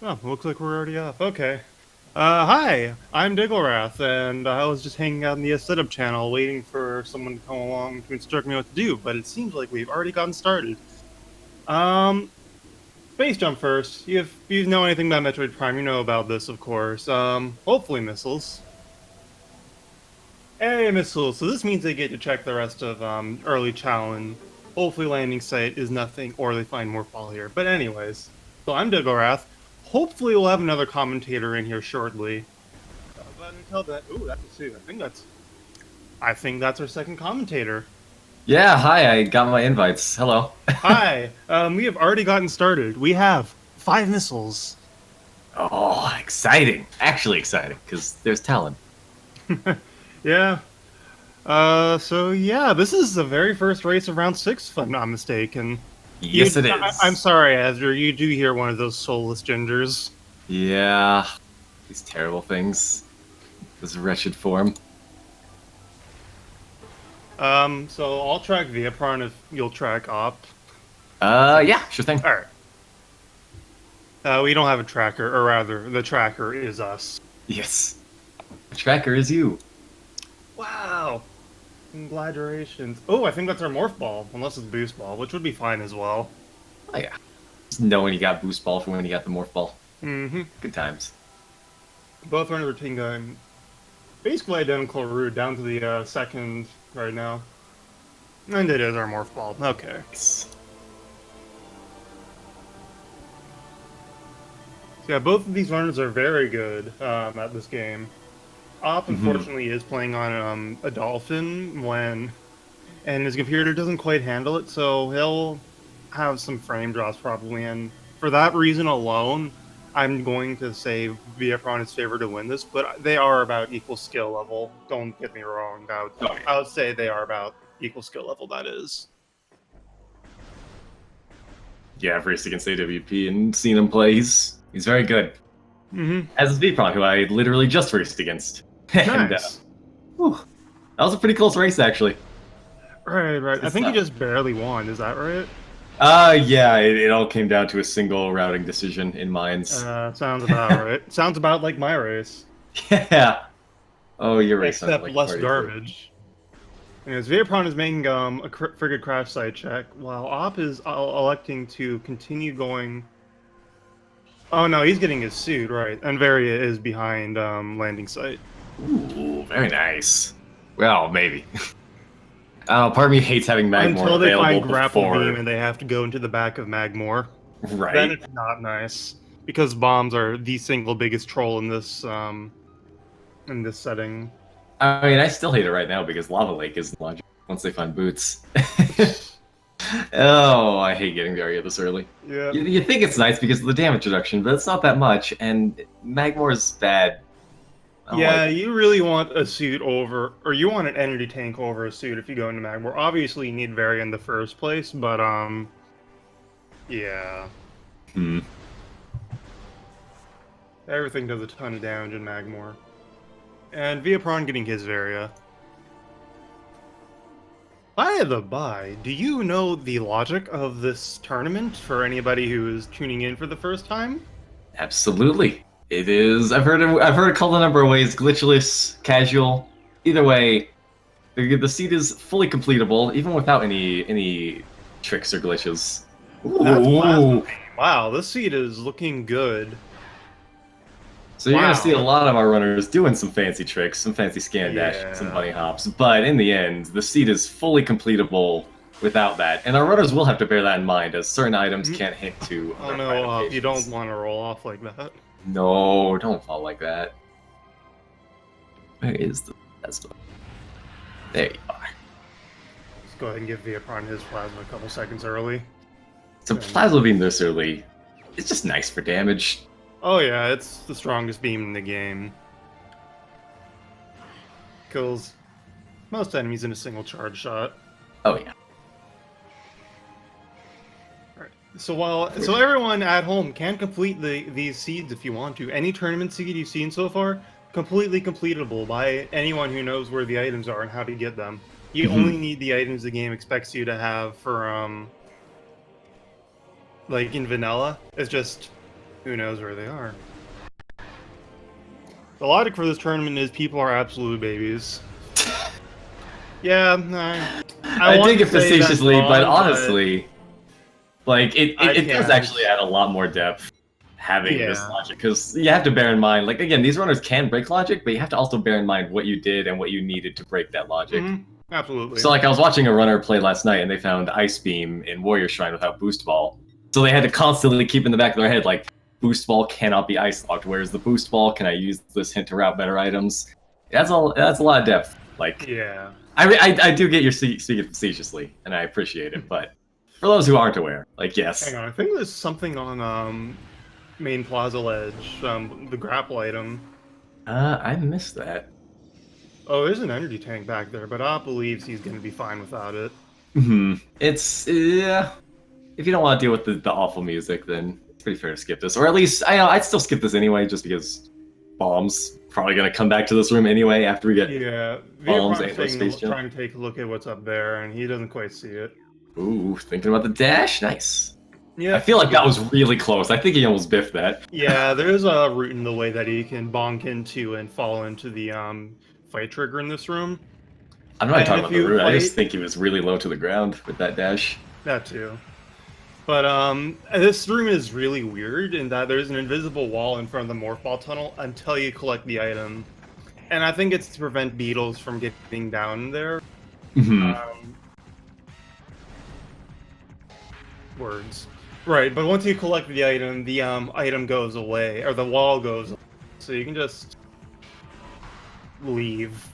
Oh, looks like we're already off. Okay. Hi, I'm Digglerath, and I was just hanging out in the setup channel waiting for someone to come along to instruct me what to do, but it seems like we've already gotten started. Um, Space Jump first. If you know anything about Metroid Prime, you know about this, of course. Hopefully missiles. Hey, missiles. So this means they get to check the rest of, early challenge. Hopefully landing site is nothing, or they find more fall here. But anyways, so I'm Digglerath. Hopefully we'll have another commentator in here shortly. But until then, ooh, that's a suit. I think that's our second commentator. Yeah, hi, I got my invites. Hello. Hi. We have already gotten started. We have 5 missiles. Oh, exciting. Actually exciting, because there's talent. Yeah. So yeah, this is the very first race of round 6, if I'm not mistaken. Yes, it I'm is. sorry, Azure. You do hear one of those soulless gingers. Yeah, these terrible things. This wretched form. So I'll track Veapron if you'll track op. Yeah, sure thing. All right. We don't have a tracker, or rather, the tracker is us. Yes. The tracker is you. Wow. Congratulations. Oh, I think that's our morph ball, unless it's boost ball, which would be fine as well. Oh, yeah. Just know when you got boost ball from when you got the morph ball. Mm-hmm. Good times. Both running routine going basically identical route down to the second right now. And it is our morph ball. Okay. Nice. So yeah, both of these runners are very good at this game. Op, Mm-hmm. unfortunately, is playing on a Dolphin and his computer doesn't quite handle it, so he'll have some frame drops probably, and for that reason alone, I'm going to say Veapron is favored to win this, but they are about equal skill level. Don't get me wrong. Oh, yeah. I would say they are about equal skill level, that is. Yeah, I've raced against AWP and seen him play. He's very good. Mm-hmm. As is Veapron, who I literally just raced against. And Nice. whew, that was a pretty close race, actually. Right, right. I Good think he stuff. just barely won, is that right? Yeah, it all came down to a single routing decision in mines. Sounds about right. Sounds about like my race. Yeah. Oh, your race sounded Except like a less party too. garbage. Anyways, Veapron is making a frigate crash site check, while Op is electing to continue going. Oh no, he's getting his suit, right. And Varia is behind landing site. Ooh, very nice. Well, maybe. Part of me hates having Magmore Until they available find Grapple Beam before. and they have to go into the back of Magmore. Then Right? it's not nice. Because bombs are the single biggest troll in this setting. I mean, I still hate it right now because Lava Lake is launched once they find boots. Oh, I hate getting Varia this early. Yeah. You think it's nice because of the damage reduction, but it's not that much, and Magmore is bad. I don't Yeah, like it. you really want a suit over, or you want an energy tank over a suit if you go into Magmore. Obviously, you need Varia in the first place, but yeah, Hmm. everything does a ton of damage in Magmore. And Veapron getting his Varia. By the by, do you know the logic of this tournament for anybody who is tuning in for the first time? Absolutely. It is. I've heard it called a number of ways: glitchless, casual. Either way, the seed is fully completable, even without any tricks or glitches. That's Plasma Ooh. Beam. Wow, this seed is looking good. So you're gonna see a Wow. lot of our runners doing some fancy tricks, some fancy scan dash, some Yeah. bunny hops. But in the end, the seed is fully completable without that, and our runners will have to bear that in mind, as certain items Mhm. can't hit to Oh other no, high you don't locations. want to roll off like that. No, don't fall like that. Where is the plasma? There you are. Let's go ahead and give Veapron his plasma a couple seconds early. So And plasma beam this early, it's just nice for damage. oh yeah, it's the strongest beam in the game. Kills most enemies in a single charge shot. Oh yeah. Alright. So everyone at home can complete these seeds if you want to. Any tournament seed you've seen so far, completely completable by anyone who knows where the items are and how to get them. You only Mhm. need the items the game expects you to have for like in vanilla. It's just Who knows where they are? The logic for this tournament is people are absolute babies. Yeah, I I want dig to it say that's facetiously, wrong, but honestly, like I it does can't. actually add a lot more depth having this Yeah. logic, because you have to bear in mind, like again, these runners can break logic, but you have to also bear in mind what you did and what you needed to break that logic. Absolutely. So like I was watching a runner play last night, and they found Ice Beam in Warrior Shrine without Boost Ball, so they had to constantly keep in the back of their head like Boost Ball cannot be ice locked. Where's the Boost Ball? Can I use this hint to route better items? That's a lot of depth. Like Yeah. I do get your speaking facetiously, and I appreciate it, but for those who aren't aware, like Hang yes, on, I think there's something on main plaza ledge, the grapple item. I missed that. Oh, there's an energy tank back there, but Op believes he's gonna be fine without it. It's yeah. If you don't want to deal with the awful music, then it's pretty fair to skip this, or at least I know I'd still skip this anyway, just because bombs probably gonna come back to this room anyway after we get Yeah, bombs Veapron's and no space jump. trying to take a look at what's up there, and he doesn't quite see it. Ooh, thinking about the dash, nice. Yeah, I feel like that was really close. I think he almost biffed that. yeah, there's a route in the way that he can bonk into and fall into the fight trigger in this room. I'm not And talking if about the you root. I fight just think he was really low to the ground with that dash. that too. But this room is really weird in that there's an invisible wall in front of the morph ball tunnel until you collect the item, and I think it's to prevent beetles from getting down there. Um, words, right? But once you collect the item goes away, or the wall goes away, so you can just leave.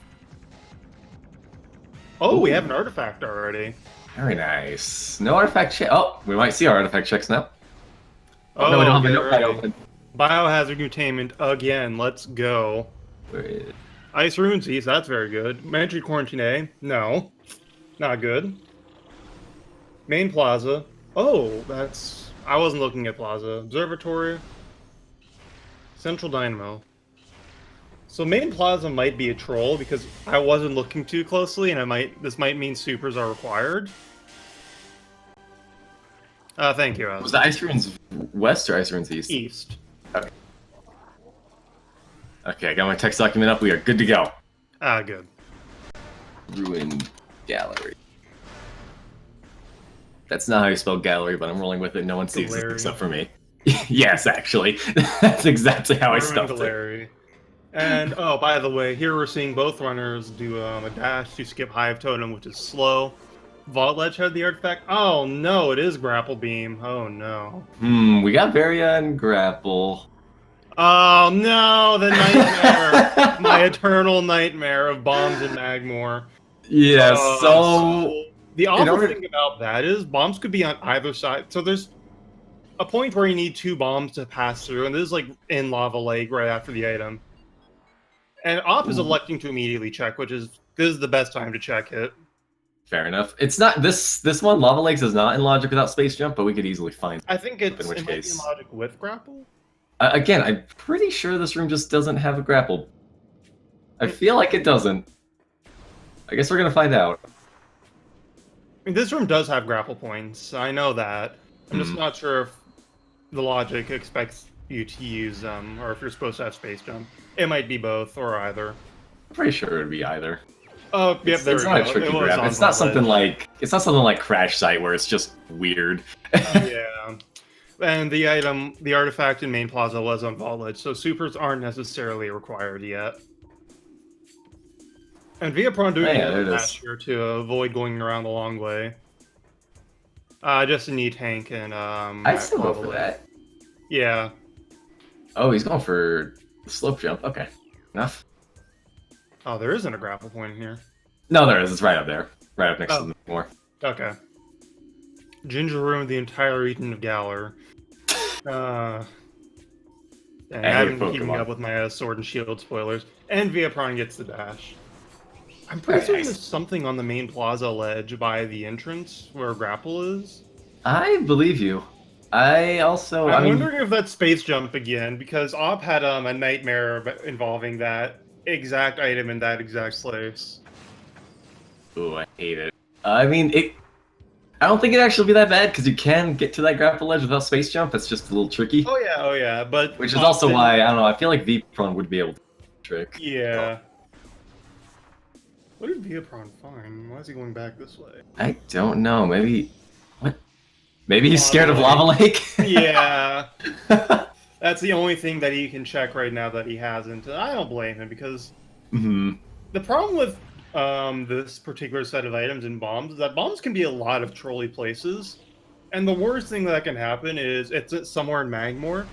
Oh, we Ooh. have an artifact already. Very nice. No artifact check. Oh, we might see our artifact checks now. Oh, Oh, no, we don't have a get notepad ready. open. Biohazard containment again. Let's go. Where is- Ice Rune Seas, that's very good. Mantry Quarantine A, no. Not good. Main Plaza. Oh, that's... I wasn't looking at Plaza. Observatory. Central Dynamo. So Main Plaza might be a troll because I wasn't looking too closely, and this might mean supers are required. Thank you, Was the Ice Ruins west or Ice Ruins east? East. Okay. Okay, I got my text document up. We are good to go. Ah, good. Ruin Gallery. That's not how you spell gallery, but I'm rolling with it. No one sees it Gallery. except for me. Yes, actually. That's exactly how I spelled it. Gallery. And, oh, by the way, here we're seeing both runners do a dash to skip Hive Totem, which is slow. Vault Ledge had the artifact. Oh, no, it is Grapple Beam. Oh, no. We got Varia and Grapple. Oh, no, the nightmare. My eternal nightmare of bombs in Magmore. Yeah, so... The awful thing about that is bombs could be on either side. So there's a point where you need two bombs to pass through, and this is like in Lava Lake right after the item. And Op is electing to immediately check, this is the best time to check it. Fair enough. It's not this one. Lava Lakes is not in logic without space jump, but we could easily find. I think it in which might be case, in logic with grapple. Again, I'm pretty sure this room just doesn't have a grapple. I feel like it doesn't. I guess we're gonna find out. I mean, this room does have grapple points. I know that. I'm just not sure if the logic expects you to use them, or if you're supposed to have space jump. It might be both or either. I'm pretty sure it'd be either. Oh, yep, there we go. It's not a tricky grab. It's not something like Crash Site where it's just weird. Yeah. And the artifact in Main Plaza was on Vault Ledge, so supers aren't necessarily required yet. And Veapron doing a dash here to avoid going around the long way. Just a neat tank and I'd still go for that. Yeah. Oh, he's going for the slope jump. Okay, enough. Oh, there isn't a grapple point in here. No, there is. It's right up there, right up next to the more. Okay. Ginger ruined the entire region of Galar. And I haven't been keeping up with my Sword and Shield spoilers. And Veapron gets the dash. I'm pretty certain there's something on the Main Plaza ledge by the entrance where grapple is. I believe you. I'm wondering if that's space jump again, because Op had a nightmare involving that exact item in that exact place. Ooh, I hate it. I mean, I don't think it'd actually be that bad because you can get to that grapple ledge without space jump. It's just a little tricky. Oh yeah, but Which is also often, why, I don't know, I feel like Veapron would be able to do the trick. yeah. What did Veapron find? Why is he going back this way? I don't know, maybe... What? Maybe he's Lava scared of Lava Lake? Yeah. That's the only thing that he can check right now that he hasn't. I don't blame him because the problem with this particular set of items and bombs is that bombs can be a lot of trolley places. And the worst thing that can happen is it's somewhere in Magmore,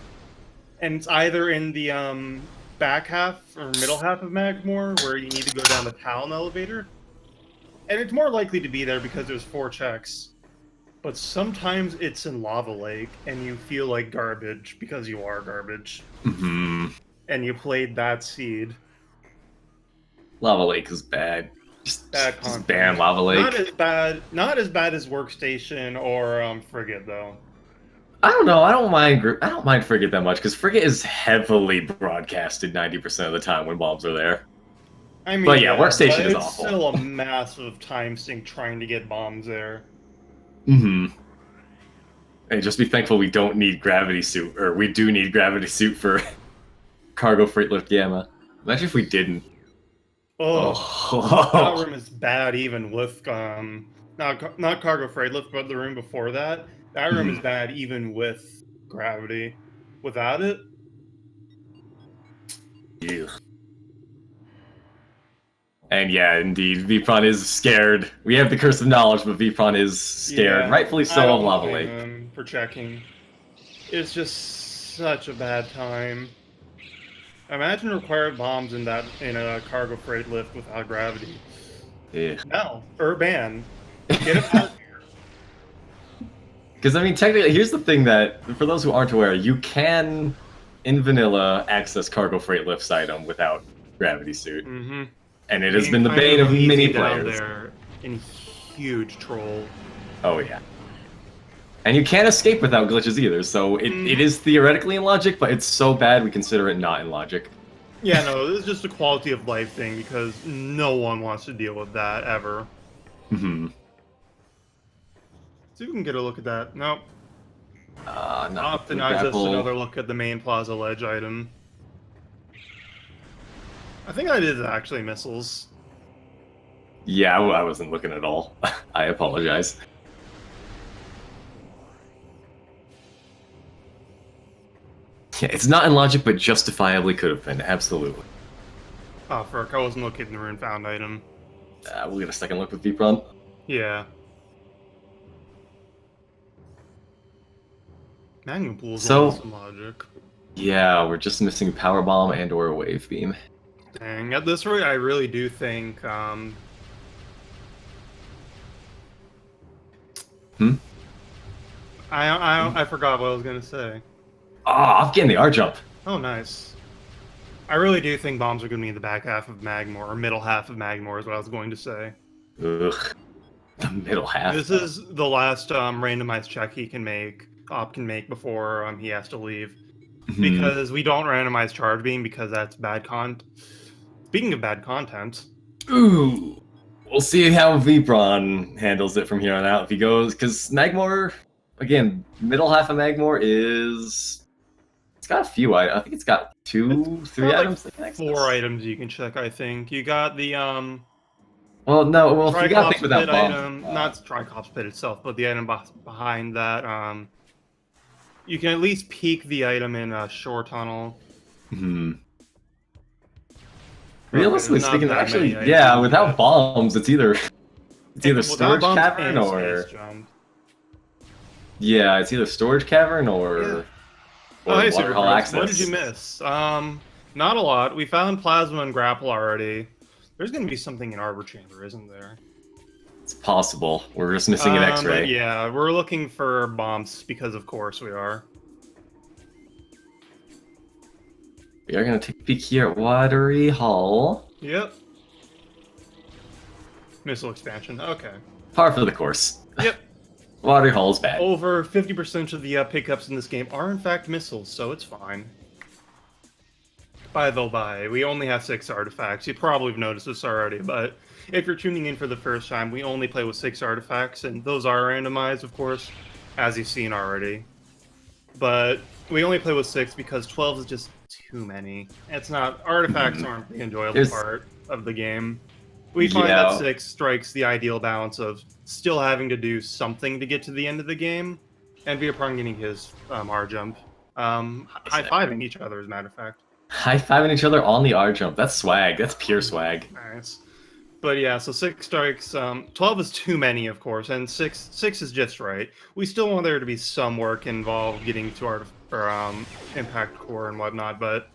and it's either in the back half or middle half of Magmore where you need to go down the town elevator. And it's more likely to be there because there's 4 checks. But sometimes it's in Lava Lake, and you feel like garbage because you are garbage. And you played that seed. Lava Lake is bad. Just Bad ban Lava Lake. Not as bad as Workstation or Frigate though. I don't know. I don't mind Frigate that much because Frigate is heavily broadcasted 90% of the time when bombs are there. I mean, but yeah, Workstation is it's awful. Still a massive time sink trying to get bombs there. And just be thankful we don't need Gravity Suit, or we do need Gravity Suit for Cargo Freight Lift Gamma. Imagine if we didn't. That room is bad even with not Cargo Freight Lift, but the room before that. That room is bad even with gravity. Without it, yeah. And yeah, indeed, Veapron is scared. We have the curse of knowledge, but Veapron is scared, rightfully so, of Lava Lake. For checking, it's just such a bad time. Imagine required bombs in a cargo freight lift without gravity. Yeah. No, Urban, get it out here. Because I mean, technically, here's the thing that for those who aren't aware, you can in vanilla access cargo freight lift's item without gravity suit. And it has been the bane of many players. There in huge troll. Oh yeah. And you can't escape without glitches either, so it is theoretically in logic, but it's so bad we consider it not in logic. Yeah, no, this is just a quality of life thing because no one wants to deal with that ever. See if we can get a look at that. Nope. Optimize us another look at the main plaza ledge item. I think that is actually missiles. Yeah, I wasn't looking at all. I apologize. Yeah, it's not in logic, but justifiably could have been, absolutely. Oh, frick, I wasn't looking at the rune found item. We'll get a second look with Veapron. Yeah. Magnum pool is in logic. Yeah, we're just missing Power Bomb and or a Wave Beam. Dang, at this rate, I really do think, I forgot what I was gonna say. I'm getting the R-Jump. Oh, nice. I really do think bombs are gonna be in the back half of Magmore, or middle half of Magmore is what I was going to say. Ugh. The middle half. This is the last randomized check he can make, Op can make before he has to leave. Because we don't randomize Charge Beam because that's bad content. Speaking of bad content... Ooh! We'll see how Veapron handles it from here on out if he goes, because Magmore, again, middle half of Magmore is... It's got a few items. I think it's got 2, 3 items. Like 4 items you can check, I think. You got the, Well, no, well, if you gotta think without bombs... item, not Tricops Pit itself, but the item behind that, you can at least peek the item in a shore tunnel. Realistically speaking, actually, yeah, without bombs, it's either storage cavern or yeah, it's either storage cavern or waterhole access. What did you miss? Not a lot. We found plasma and grapple already. There's going to be something in Arbor Chamber, isn't there? It's possible. We're just missing an X-ray. Yeah, we're looking for bombs because, of course, we are. We are going to take a peek here at Watery Hall. Yep. Missile expansion. Okay. Par for the course. Yep. Watery Hall is bad. Over 50% of the pickups in this game are, in fact, missiles, so it's fine. By the by, we only have 6 artifacts. You probably have noticed this already, but if you're tuning in for the first time, we only play with 6 artifacts, and those are randomized, of course, as you've seen already. But we only play with 6 because 12 is just too many. It's not artifacts aren't the enjoyable part of the game. We find that 6 strikes the ideal balance of still having to do something to get to the end of the game, and Veapron getting his R jump. High-fiving each other, as a matter of fact. High-fiving each other on the R jump. That's swag. That's pure swag. Nice. But yeah, so 6 strikes. 12 is too many, of course, and 6 is just right. We still want there to be some work involved getting to our impact core and whatnot, but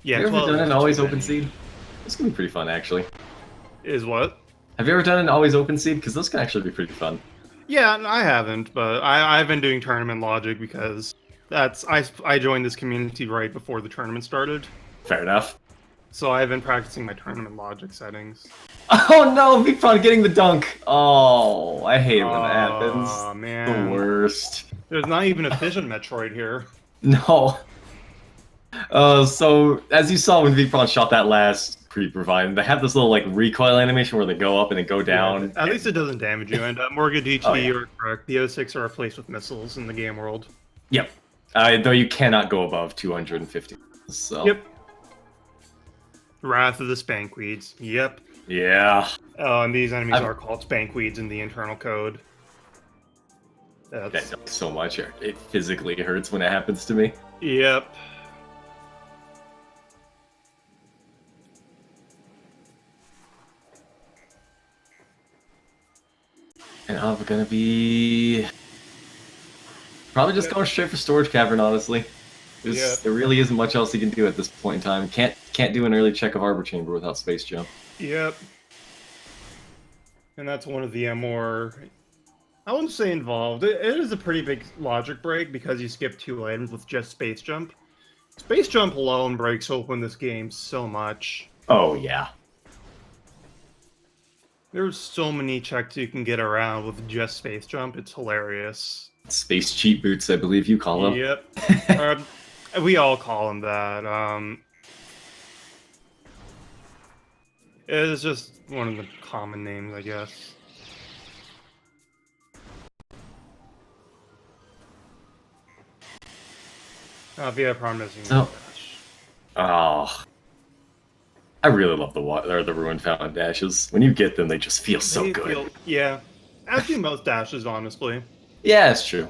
yeah. Have you ever done an always open seed? This can be pretty fun, actually. Is what? Have you ever done an always open seed? Because those can actually be pretty fun. Yeah, I haven't, but I've been doing tournament logic because I joined this community right before the tournament started. Fair enough. So I've been practicing my tournament logic settings. Oh no, Veapron getting the dunk! Oh, I hate it when that happens. Oh man. The worst. There's not even a fission Metroid here. No. So, as you saw when Veapron shot that last pre-provide, they have this little like recoil animation where they go up and then go down. Yeah, at least it doesn't damage you, and Morgan DT, you're correct. The O6 are replaced with missiles in the game world. Yep. Though you cannot go above 250. So. Yep. Wrath of the Spankweeds. Yep. Yeah. Oh, and these enemies are called Spankweeds in the internal code. That does so much. It physically hurts when it happens to me. Yep. And I'm gonna be probably just going straight for Storage Cavern, honestly. There really isn't much else you can do at this point in time. Can't do an early check of Arbor Chamber without Space Jump. Yep. And that's one of the more, I wouldn't say involved. It is a pretty big logic break because you skip 2 items with just Space Jump. Space Jump alone breaks open this game so much. Oh, yeah. There's so many checks you can get around with just Space Jump. It's hilarious. Space cheat boots, I believe you call them. Yep. We all call them that. It's just one of the common names, I guess. Veapron missing. Oh. Oh. I really love the Ruin Fountain dashes. When you get them, they just feel so good. Yeah. As do most dashes, honestly. Yeah, it's true.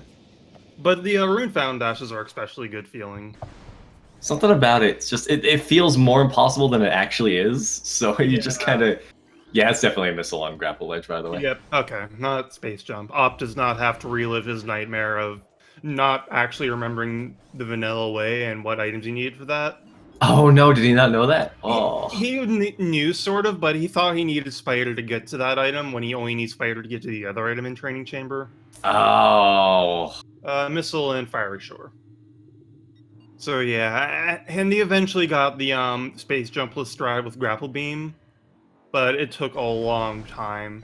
But the Ruin Fountain dashes are especially good feeling. Something about it, it's just it feels more impossible than it actually is. So you just kind of, yeah, it's definitely a missile on grapple edge, by the way. Yep. Okay, not Space Jump. Op does not have to relive his nightmare of not actually remembering the vanilla way and what items he needed for that. Oh no, did he not know that? Oh. He knew sort of, but he thought he needed Spider to get to that item when he only needs Spider to get to the other item in Training Chamber. Oh. Missile and Fiery Shore. So yeah, and he eventually got the Space Jumpless Stride with Grapple Beam, but it took a long time.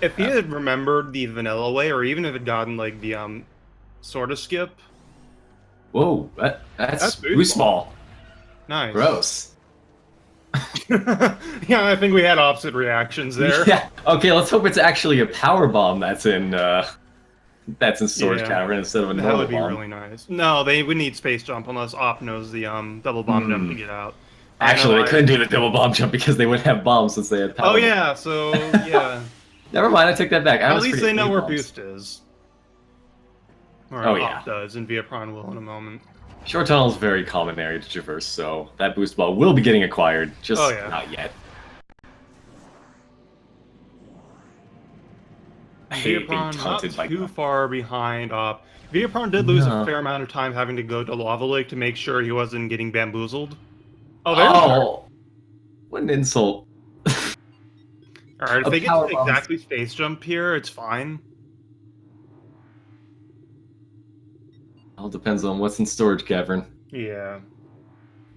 If he had remembered the vanilla way, or even if it had gotten like the sort of skip. Whoa, that's boost ball. Nice. Gross. Yeah, I think we had opposite reactions there. Yeah. Okay, let's hope it's actually a power bomb that's in Storage Cavern instead of a normal bomb. That would be really nice. No, they would need Space Jump unless Op knows the double bomb jump to get out. Actually, they couldn't do the double bomb jump because they wouldn't have bombs since they had power. Oh yeah, so yeah. Never mind, I take that back. At least they know where boost is. Or Op does, and Veapron will in a moment. Short tunnel is a very common area to traverse, so that boost ball will be getting acquired, just not yet. I hate being taunted by too far behind Op. Veapron did lose a fair amount of time having to go to Lava Lake to make sure he wasn't getting bamboozled. Oh, what an insult. Alright, if they get exactly Space Jump here, it's fine. All depends on what's in Storage Cavern. Yeah.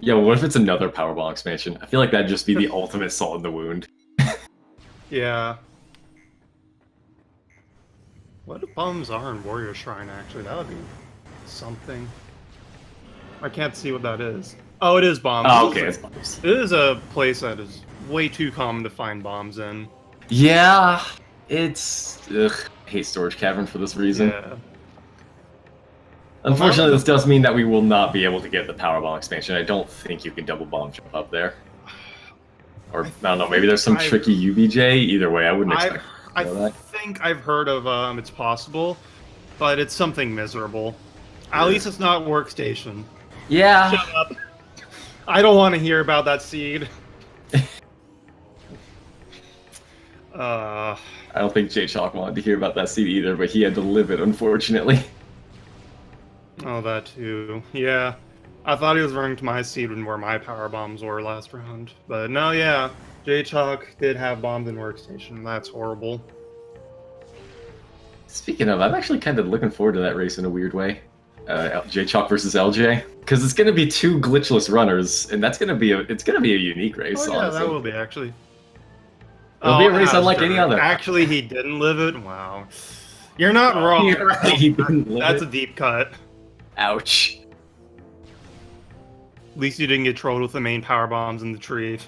Yo, what if it's another Powerball expansion? I feel like that'd just be the ultimate salt in the wound. Yeah. What if bombs are in Warrior Shrine, actually? That would be something. I can't see what that is. Oh, it is bombs. Oh, okay, it's bombs. It is a place that is way too common to find bombs in. Yeah, it's... Ugh, I hate Storage Cavern for this reason. Yeah. Unfortunately, this does mean that we will not be able to get the power bomb expansion. I don't think you can double bomb jump up there. Or, I don't know, maybe there's some tricky UBJ. Either way, I wouldn't expect I think I've heard of it's possible, but it's something miserable. At least it's not Workstation. Yeah. Shut up. I don't want to hear about that seed. I don't think J Chalk wanted to hear about that seed either, but he had to live it, unfortunately. Oh, that too. Yeah. I thought he was running to my seed where my power bombs were last round. But no, yeah. J Chalk did have bombs in Workstation. That's horrible. Speaking of, I'm actually kind of looking forward to that race in a weird way. J Chalk versus LJ, because it's going to be two glitchless runners, and that's going to be a unique race. Oh, yeah, honestly. that will be actually. It'll be a race unlike any other. Actually, he didn't live it. Wow, you're not wrong. You're right, he didn't live That's it. a deep cut. Ouch. At least you didn't get trolled with the main power bombs in the tree.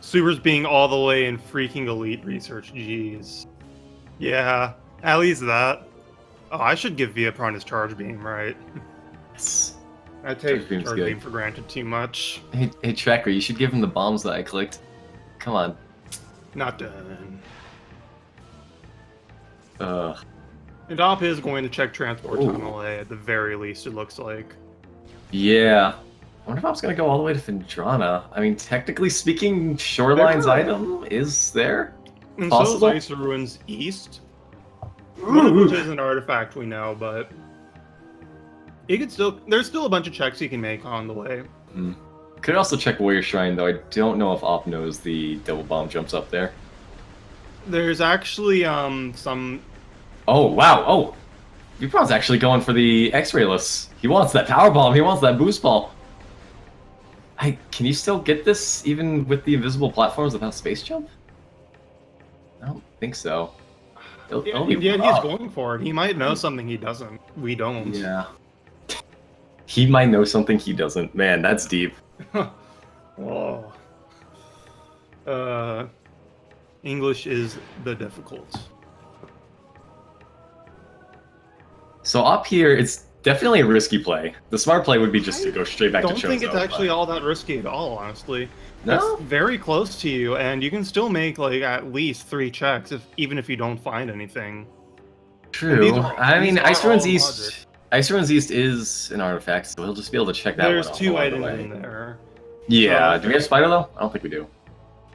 Super's being all the way in freaking elite research. Jeez. Yeah, at least that. Oh, I should give Veapron his charge beam, right? Yes. I take Charge charge beam for granted too much. Hey, Tracker, you should give him the bombs that I clicked. Come on. Not done. Ugh. And Op is going to check Transport Tunnel A at the very least, it looks like. Yeah. I wonder if I was going to go all the way to Findrana. I mean, technically speaking, Shoreline's item is there. And Possible? so is Ice Ruins East. One of which is an artifact we know, but you could still. There's still a bunch of checks you can make on the way. Could also check Warrior Shrine, though. I don't know if Op knows the double bomb jumps up there. There's actually some. Oh wow! Oh, Veapron's actually going for the X-rayless. He wants that power bomb. He wants that boost ball. Can you still get this even with the invisible platforms without space jump? I don't think so. Yeah, he's going for it. He might know something he doesn't. We don't. Yeah. He might know something he doesn't. Man, that's deep. Whoa. English is the difficult. So up here, it's definitely a risky play. The smart play would be just to go straight back to Chozo. I don't think it's actually all that risky at all, honestly. No? It's very close to you, and you can still make like at least 3 checks, even if you don't find anything. True. I mean, Ice Ruins East. Ice Ruins East is an artifact, so we'll just be able to check that one. There's 2 items in there. Yeah. Do we have Spider though? I don't think we do.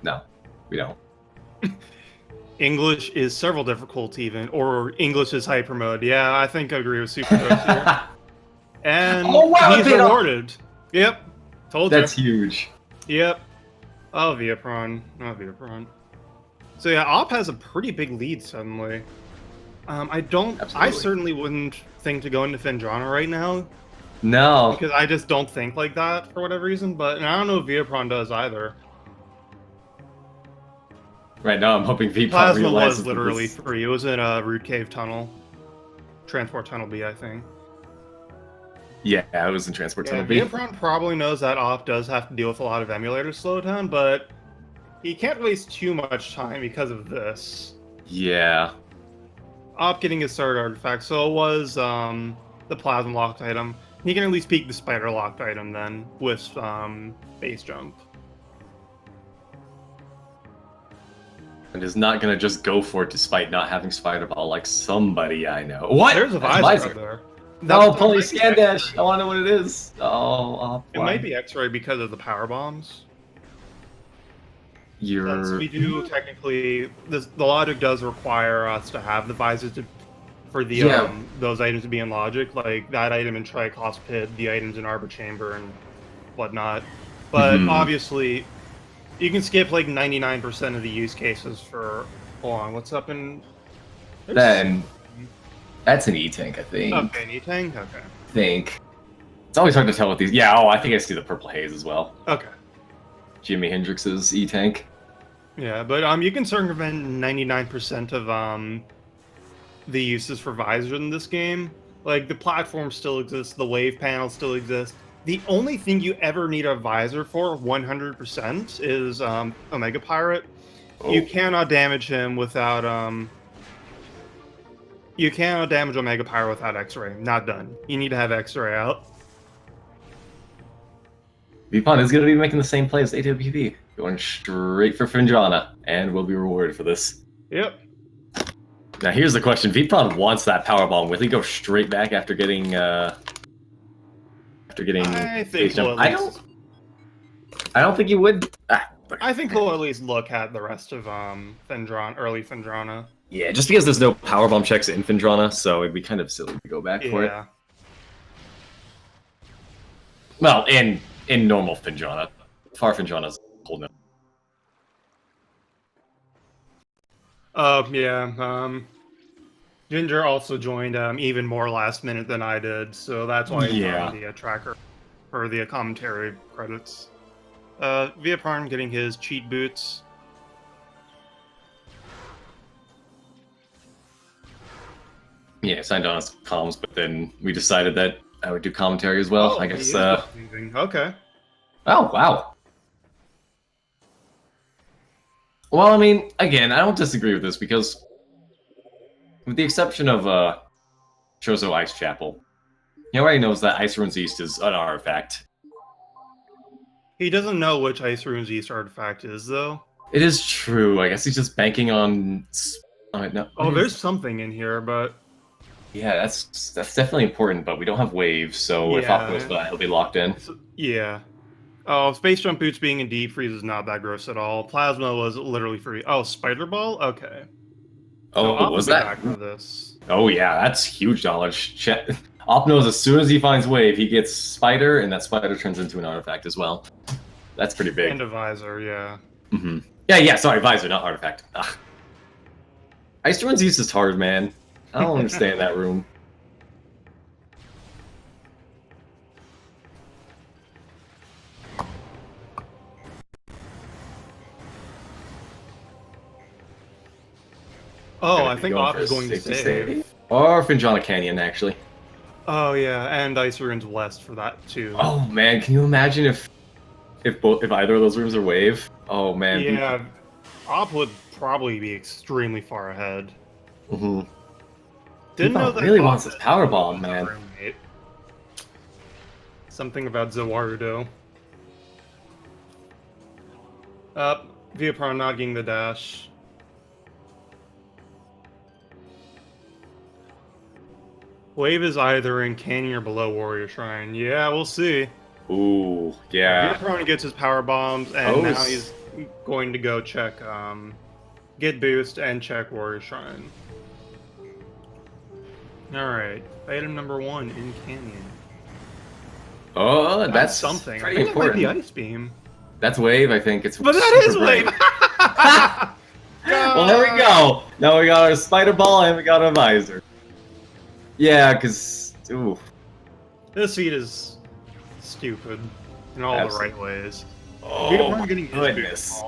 No, we don't. English is several difficult even, or English is hyper mode. Yeah, I think I agree with Super Toast here. And he's rewarded. Yep. Told you. That's huge. Yep. Oh, Veapron. Oh, Veapron. So yeah, Op has a pretty big lead suddenly. I certainly wouldn't think to go into Findrana right now. No. Because I just don't think like that for whatever reason, but I don't know if Veapron does either. Right now I'm hoping Veapron Plasma was literally free. It was in a Root Cave tunnel. Transport Tunnel B, I think. Yeah, it was in Transport Tunnel B. Veapron probably knows that Op does have to deal with a lot of emulator slowdown, but he can't waste too much time because of this. Yeah. Op getting his third artifact, so it was the Plasma locked item. He can at least peek the Spider locked item then with base jump. And is not gonna just go for it despite not having Spider Ball like somebody I know. What? There's a visor up there. No, Pony Scan Dash! I wanna know what it is. Oh, it might be X-Ray because of the power bombs. We do technically, the logic does require us to have the visors for the those items to be in logic, like that item in Tricost Pit, the items in Arbor Chamber and whatnot. But obviously, you can skip like 99% of the use cases for. Hold on, what's up in? Then that's an E-Tank, I think. Okay, an E-Tank. Okay. I think it's always hard to tell with these. Yeah. Oh, I think I see the purple haze as well. Okay. Jimi Hendrix's E-Tank. Yeah, but you can circumvent 99% of the uses for visor in this game. Like the platform still exists, the wave panel still exists. The only thing you ever need a visor for, 100%, is Omega Pirate. You Oh, cannot damage him without You cannot damage Omega Pyro without X-Ray. Not done. You need to have X-Ray out. Veapron is going to be making the same play as AWP, going straight for Findrana, and will be rewarded for this. Yep. Now here's the question: Veapron wants that power bomb. Will he go straight back after getting I think base jump? he'll at least. I don't think he would. I think he'll at least look at the rest of early Findrana. Yeah, just because there's no power bomb checks in Findrana, so it'd be kind of silly to go back for it. Yeah. Well, in normal Findrana, far Findrana's cool now. Yeah. Ginger also joined even more last minute than I did, so that's why he's on the tracker or the commentary credits. Veapron getting his cheat boots. Yeah, signed on as comms, but then we decided that I would do commentary as well. I guess. Okay. Oh wow. Well, I mean, again, I don't disagree with this because, with the exception of Chozo Ice Chapel, he already knows that Ice Ruins East is an artifact. He doesn't know which Ice Ruins East artifact is, though. It is true. I guess he's just banking on. No. Oh, there's something in here, but yeah, that's definitely important. But we don't have waves, so if Op goes for that, he'll be locked in. Yeah. Oh, Space Jump Boots being in deep freeze is not that gross at all. Plasma was literally free. Oh, Spider Ball? Okay. Oh, so was that? Back for this. Oh yeah, that's huge knowledge. Op knows as soon as he finds wave, he gets Spider, and that Spider turns into an artifact as well. That's pretty big. And a Visor, yeah. Mm-hmm. Yeah, sorry, Visor, not artifact. Ugh. Ice Ruins East is hard, man. I don't understand that room. Oh, I think Op is going to save. Or Findrana Canyon, actually. Oh yeah, and Ice Ruins West for that too. Oh man, can you imagine if either of those rooms are wave? Oh man. Yeah, Op would probably be extremely far ahead. Mm-hmm. Didn't know that really wants this power bomb, man. Roommate. Something about Zawarudo. Veapron not getting the dash. Wave is either in Canyon or below Warrior Shrine. Yeah, we'll see. Ooh, yeah. Veapron gets his power bombs, and now he's going to go check, get boost and check Warrior Shrine. Alright, item number 1 in Canyon. Oh, that's something. Pretty I think important. it might be Ice Beam. That's wave, I think. It's but that is wave! Well, there we go. Now we got our Spider Ball and we got our Visor. Yeah, because... Ooh. This feat is stupid in all the right ways. Oh, my goodness.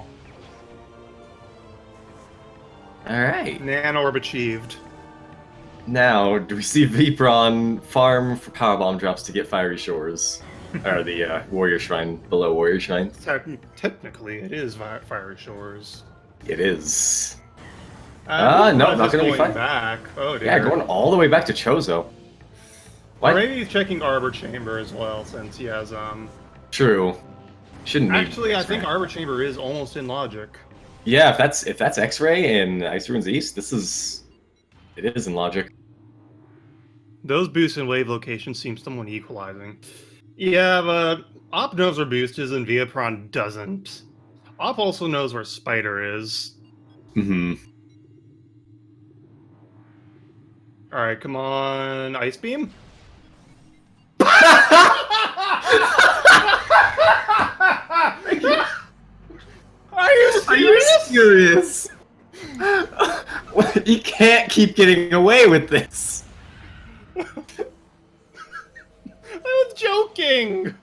Alright. Nanorb achieved. Now, do we see Veapron farm for powerbomb drops to get Fiery Shores? Or the Warrior Shrine, below Warrior Shrine? Technically, it is Fiery Shores. It is. No, not going to be fine. Back. Oh, dear. Yeah, going all the way back to Chozo. Or maybe he's checking Arbor Chamber as well, since he has, True. Shouldn't need Actually, I think Arbor Chamber is almost in logic. Yeah, if that's X-Ray and Ice Ruins East, it is in logic. Those boosts and wave locations seem somewhat equalizing. Yeah, but Op knows where boost is and Veapron doesn't. Op also knows where Spider is. Mm-hmm. Alright, come on, Ice Beam? Are you serious? You can't keep getting away with this. I was joking!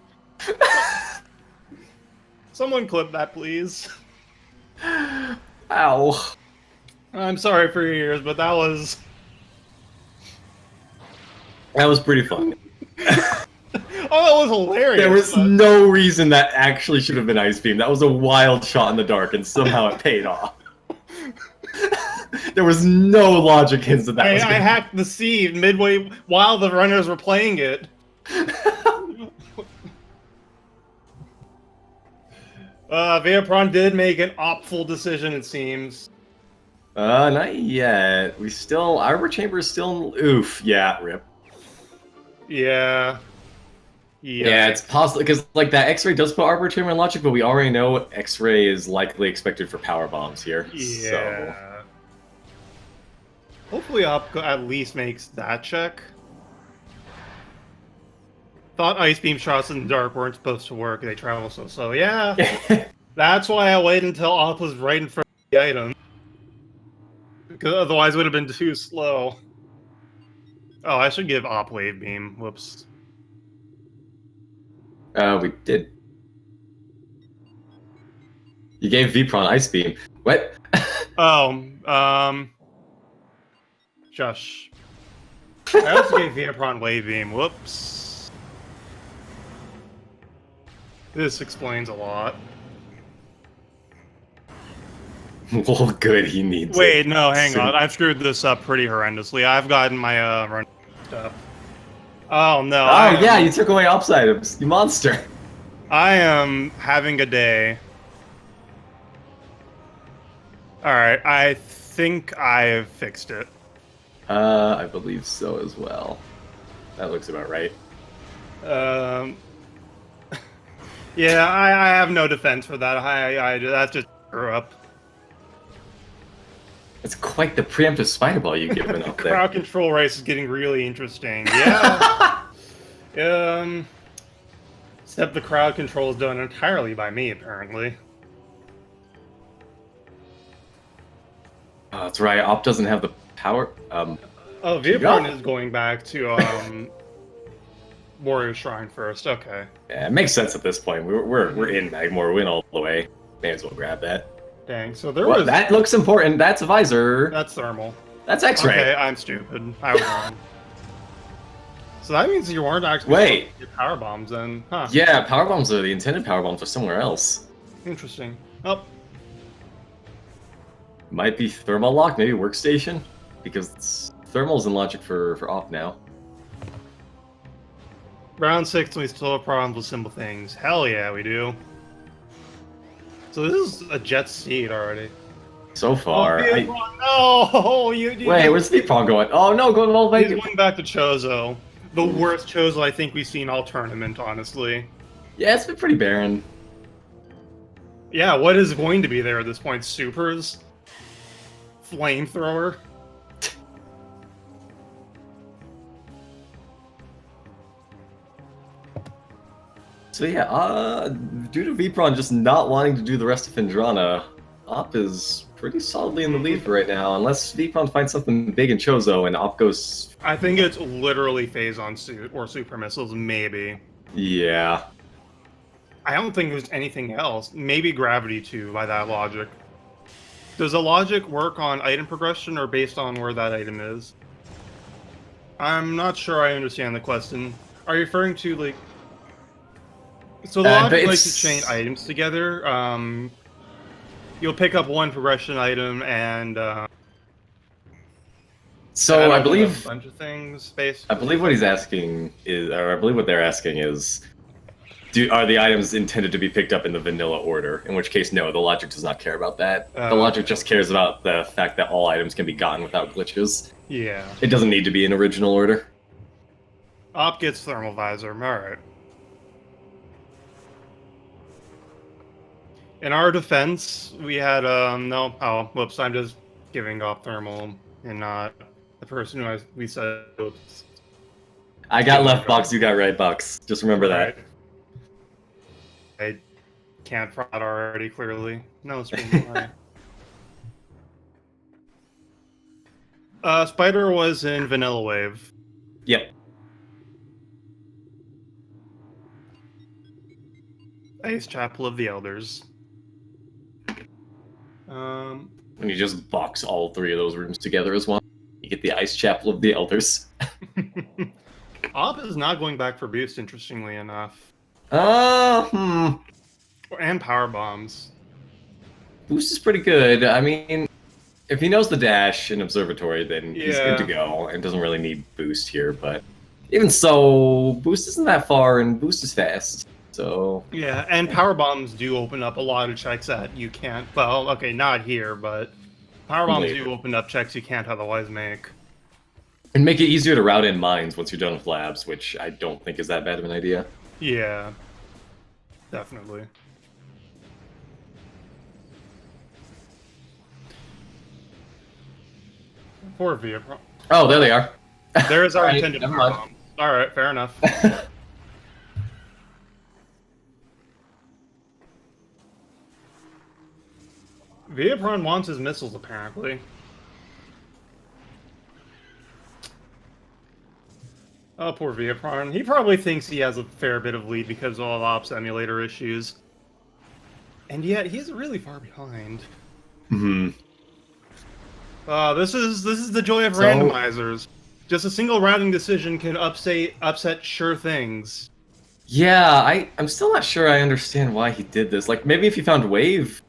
Someone clip that, please. Ow. I'm sorry for your ears, but that was... That was pretty fun. Oh, that was hilarious. There was but- no reason that actually should have been Ice Beam. That was a wild shot in the dark, and somehow it paid off. There was no logic hints that I was gonna... hacked the seed midway while the runners were playing it. Veapron did make an optimal decision, it seems. Not yet. We still... Arbor Chamber is still... Oof, yeah, rip. Yeah. Yeah, it's possible, because like that X-Ray does put Arbor Chamber in logic, but we already know X-Ray is likely expected for power bombs here. Yeah. So... Hopefully Op at least makes that check. Thought Ice Beam shots in the dark weren't supposed to work, they travel so slow. Yeah, that's why I waited until Op was right in front of the item. Because otherwise it would have been too slow. Oh, I should give Op Wave Beam. Whoops. We did. You gave Veapron Ice Beam. What? Oh, Shush. I also gave Veapron Wave Beam. Whoops. This explains a lot. Well, good, he needs Wait, it. no, hang Soon. on. I've screwed this up pretty horrendously. I've gotten my run stuff. Oh no. Oh, yeah, you took away ops items. You monster. I am having a day. Alright, I think I've fixed it. I believe so as well. That looks about right. Yeah, I have no defense for that. That's just screw up. It's quite the preemptive spider ball you've given up there. Crowd control race is getting really interesting. Yeah. Except the crowd control is done entirely by me, apparently. Oh, that's right. Op doesn't have the power. Oh, Veapron is going back to Warrior Shrine first. Okay. Yeah, it makes sense at this point. We're in Magmore. We're in all the way. May as well grab that. Dang. So there Well, was. that looks important. That's a visor. That's thermal. That's X-ray. Okay, I'm stupid. I was wrong. So that means you weren't actually Wait. supposed to get power bombs then, huh? Yeah, power bombs are the intended power bombs are somewhere else. Interesting. Oh, Might be thermal lock, maybe workstation, because thermal's in logic for op now. round 6 and we still have problems with simple things. Hell yeah, we do. So this is a jet seed already. So far. Oh, Veapron, no! Wait, where's Veapron going? Oh no, going all the way. He's going back to Chozo. The worst Chozo I think we've seen all tournament, honestly. Yeah, it's been pretty barren. Yeah, what is going to be there at this point? Supers? Flamethrower? So yeah, due to Veapron just not wanting to do the rest of Findrana, Op is pretty solidly in the lead for right now, unless Veapron finds something big in Chozo and Op goes... I think it's literally Phazon Suit or Super Missiles, maybe. Yeah. I don't think there's anything else. Maybe Gravity too, by that logic. Does the logic work on item progression or based on where that item is? I'm not sure I understand the question. Are you referring to, like... So the logic likes to chain items together. You'll pick up one progression item and... So I believe... a bunch of things, based... I believe what he's asking is... Or I believe what they're asking is... Are the items intended to be picked up in the vanilla order? In which case, no, the logic does not care about that. The logic just cares about the fact that all items can be gotten without glitches. Yeah. It doesn't need to be in original order. Op gets Thermal Visor, alright. In our defense, we had, no, oh, whoops, I'm just giving Op Thermal and not the person who we said, oops. I got left box, you got right box. Just remember that. I can't fraud already, clearly. No, stream. Spider was in Vanilla Wave. Yep. Ice Chapel of the Elders. When you just box all three of those rooms together as one, you get the Ice Chapel of the Elders. Op is not going back for boost, interestingly enough. Hmm. And power bombs. Boost is pretty good. I mean, if he knows the dash in Observatory, then he's good to Yeah. go and doesn't really need boost here. But even so, boost isn't that far, and boost is fast. So Yeah, and power bombs do open up a lot of checks that you can't. Well, okay, not here, but power bombs later. do open up checks you can't otherwise make. And make it easier to route in mines once you're done with labs, which I don't think is that bad of an idea. Yeah, definitely. Poor Veapron. Oh, there they are. There's our Alright, intended never power mind. bomb. Alright, fair enough. Veapron wants his missiles, apparently. Oh, poor Veapron. He probably thinks he has a fair bit of lead because of all ops emulator issues. And yet, he's really far behind. Hmm. This is the joy of So- randomizers. Just a single routing decision can upset sure things. Yeah, I'm still not sure I understand why he did this. Like, maybe if he found Wave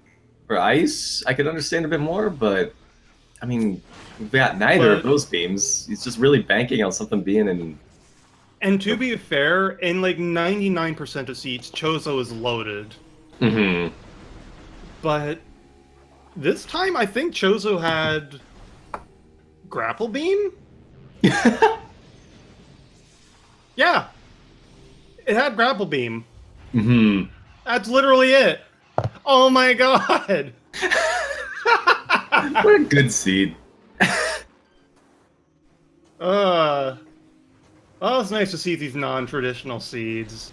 or Ice, I could understand a bit more, but I mean, we've got neither of those beams. He's just really banking on something being in. And to be fair, in like 99% of seats, Chozo is loaded. Hmm. But this time, I think Chozo had grapple beam. Yeah, it had grapple beam. Hmm. That's literally it. Oh my god. What a good seed. Well, it's nice to see these non-traditional seeds.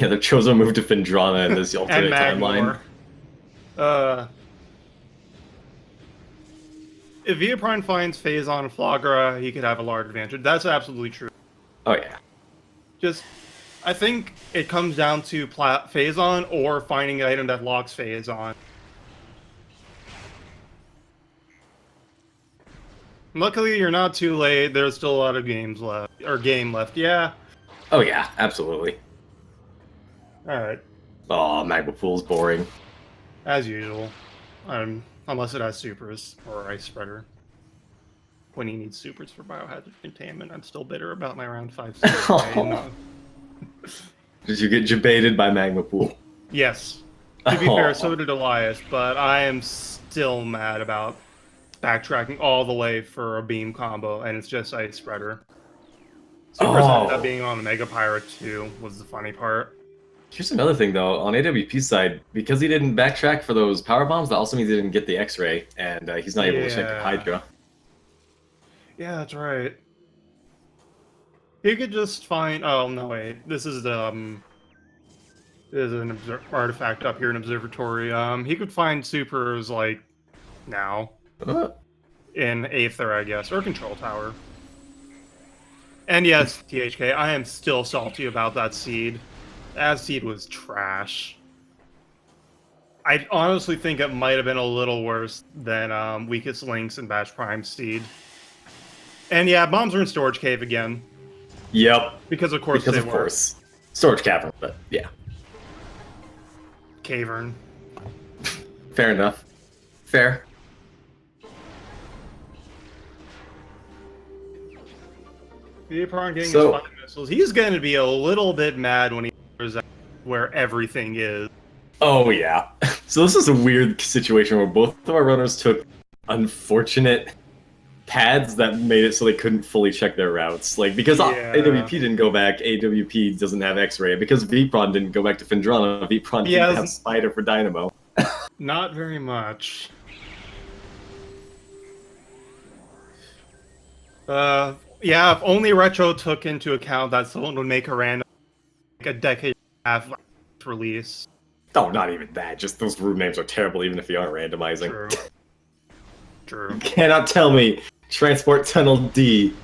Yeah, the Chozo moved to Findrana in this And alternate Magnor. timeline. If Veapron finds Phazon and Flagra, he could have a large advantage. That's absolutely true. Oh yeah. Just, I think it comes down to Phazon or finding an item that locks Phazon. Luckily, you're not too late. There's still a lot of games left, or game left. Yeah. Oh yeah, absolutely. All right. Oh, Magma Pool's boring. As usual. Unless it has supers or ice spreader. When he needs supers for biohazard containment, I'm still bitter about my round 5 seed. Oh. Did you get debated by Magma Pool? Yes. To be fair, so did Elias, but I am still mad about backtracking all the way for a beam combo, and it's just ice spreader. Supers ended up being on the Mega Pirate too, was the funny part. Here's another thing though, on AWP's side, because he didn't backtrack for those power bombs, that also means he didn't get the X-ray, and he's not able to check the Hydra. Yeah, that's right. He could just find. Oh no, wait. This is the there's an artifact up here in Observatory. He could find supers like now in Aether, I guess, or Control Tower. And yes, THK, I am still salty about that seed. That seed was trash. I honestly think it might have been a little worse than Weakest Links and Batch Prime seed. And yeah, bombs are in Storage Cave again. Yep. Because of course they were. Storage Cavern, but yeah. Cavern. Fair enough. Fair. Veapron getting his 5 missiles. He's going to be a little bit mad when he figures out where everything is. Oh yeah. So this is a weird situation where both of our runners took unfortunate pads that made it so they couldn't fully check their routes. Like, because AWP didn't go back, AWP doesn't have X-Ray. Because Veapron didn't go back to Findrana, Veapron didn't have Spider for Dynamo. Not very much. Yeah, if only Retro took into account that someone would make a random, like a decade and a half release. Oh, not even that. Just those room names are terrible, even if you aren't randomizing. True. True. You cannot tell me Transport Tunnel D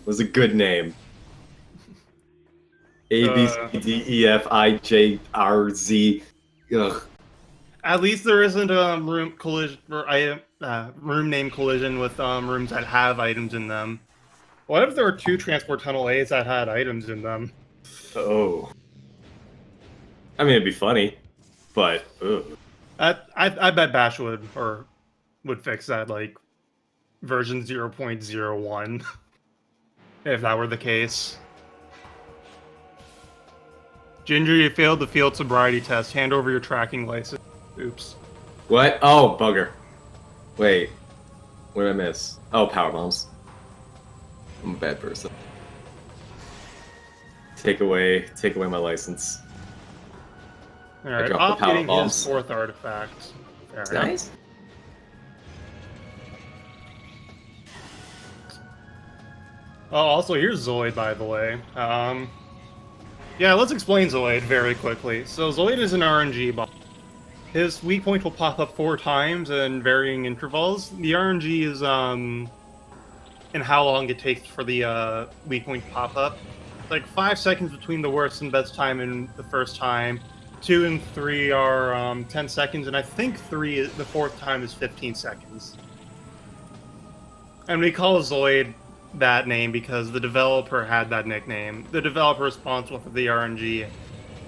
was a good name. A, B, C, D, E, F, I, J, R, Z. Ugh. At least there isn't a room collision or item room name collision with rooms that have items in them. What if there were 2 transport tunnel A's that had items in them? Oh. I mean, it'd be funny, but ugh. I bet Bash would fix that, like, version 0.01, if that were the case. Ginger, you failed the field sobriety test. Hand over your tracking license. Oops. What? Oh, bugger. Wait. What did I miss? Oh, power bombs. I'm a bad person. Take away my license. Alright, dropped the power getting bombs. his 4th artifact. Fair enough. Nice. Oh, also, here's Zoid, by the way. Yeah, let's explain Zoid very quickly. So, Zoid is an RNG bomb. His weak point will pop up 4 times in varying intervals. The RNG is, in how long it takes for the, weak point to pop up. Like, 5 seconds between the worst and best time and the first time. 2 and 3 are, 10 seconds, and I think the 4th time is 15 seconds. And we call Zoid that name because the developer had that nickname. The developer responsible for the RNG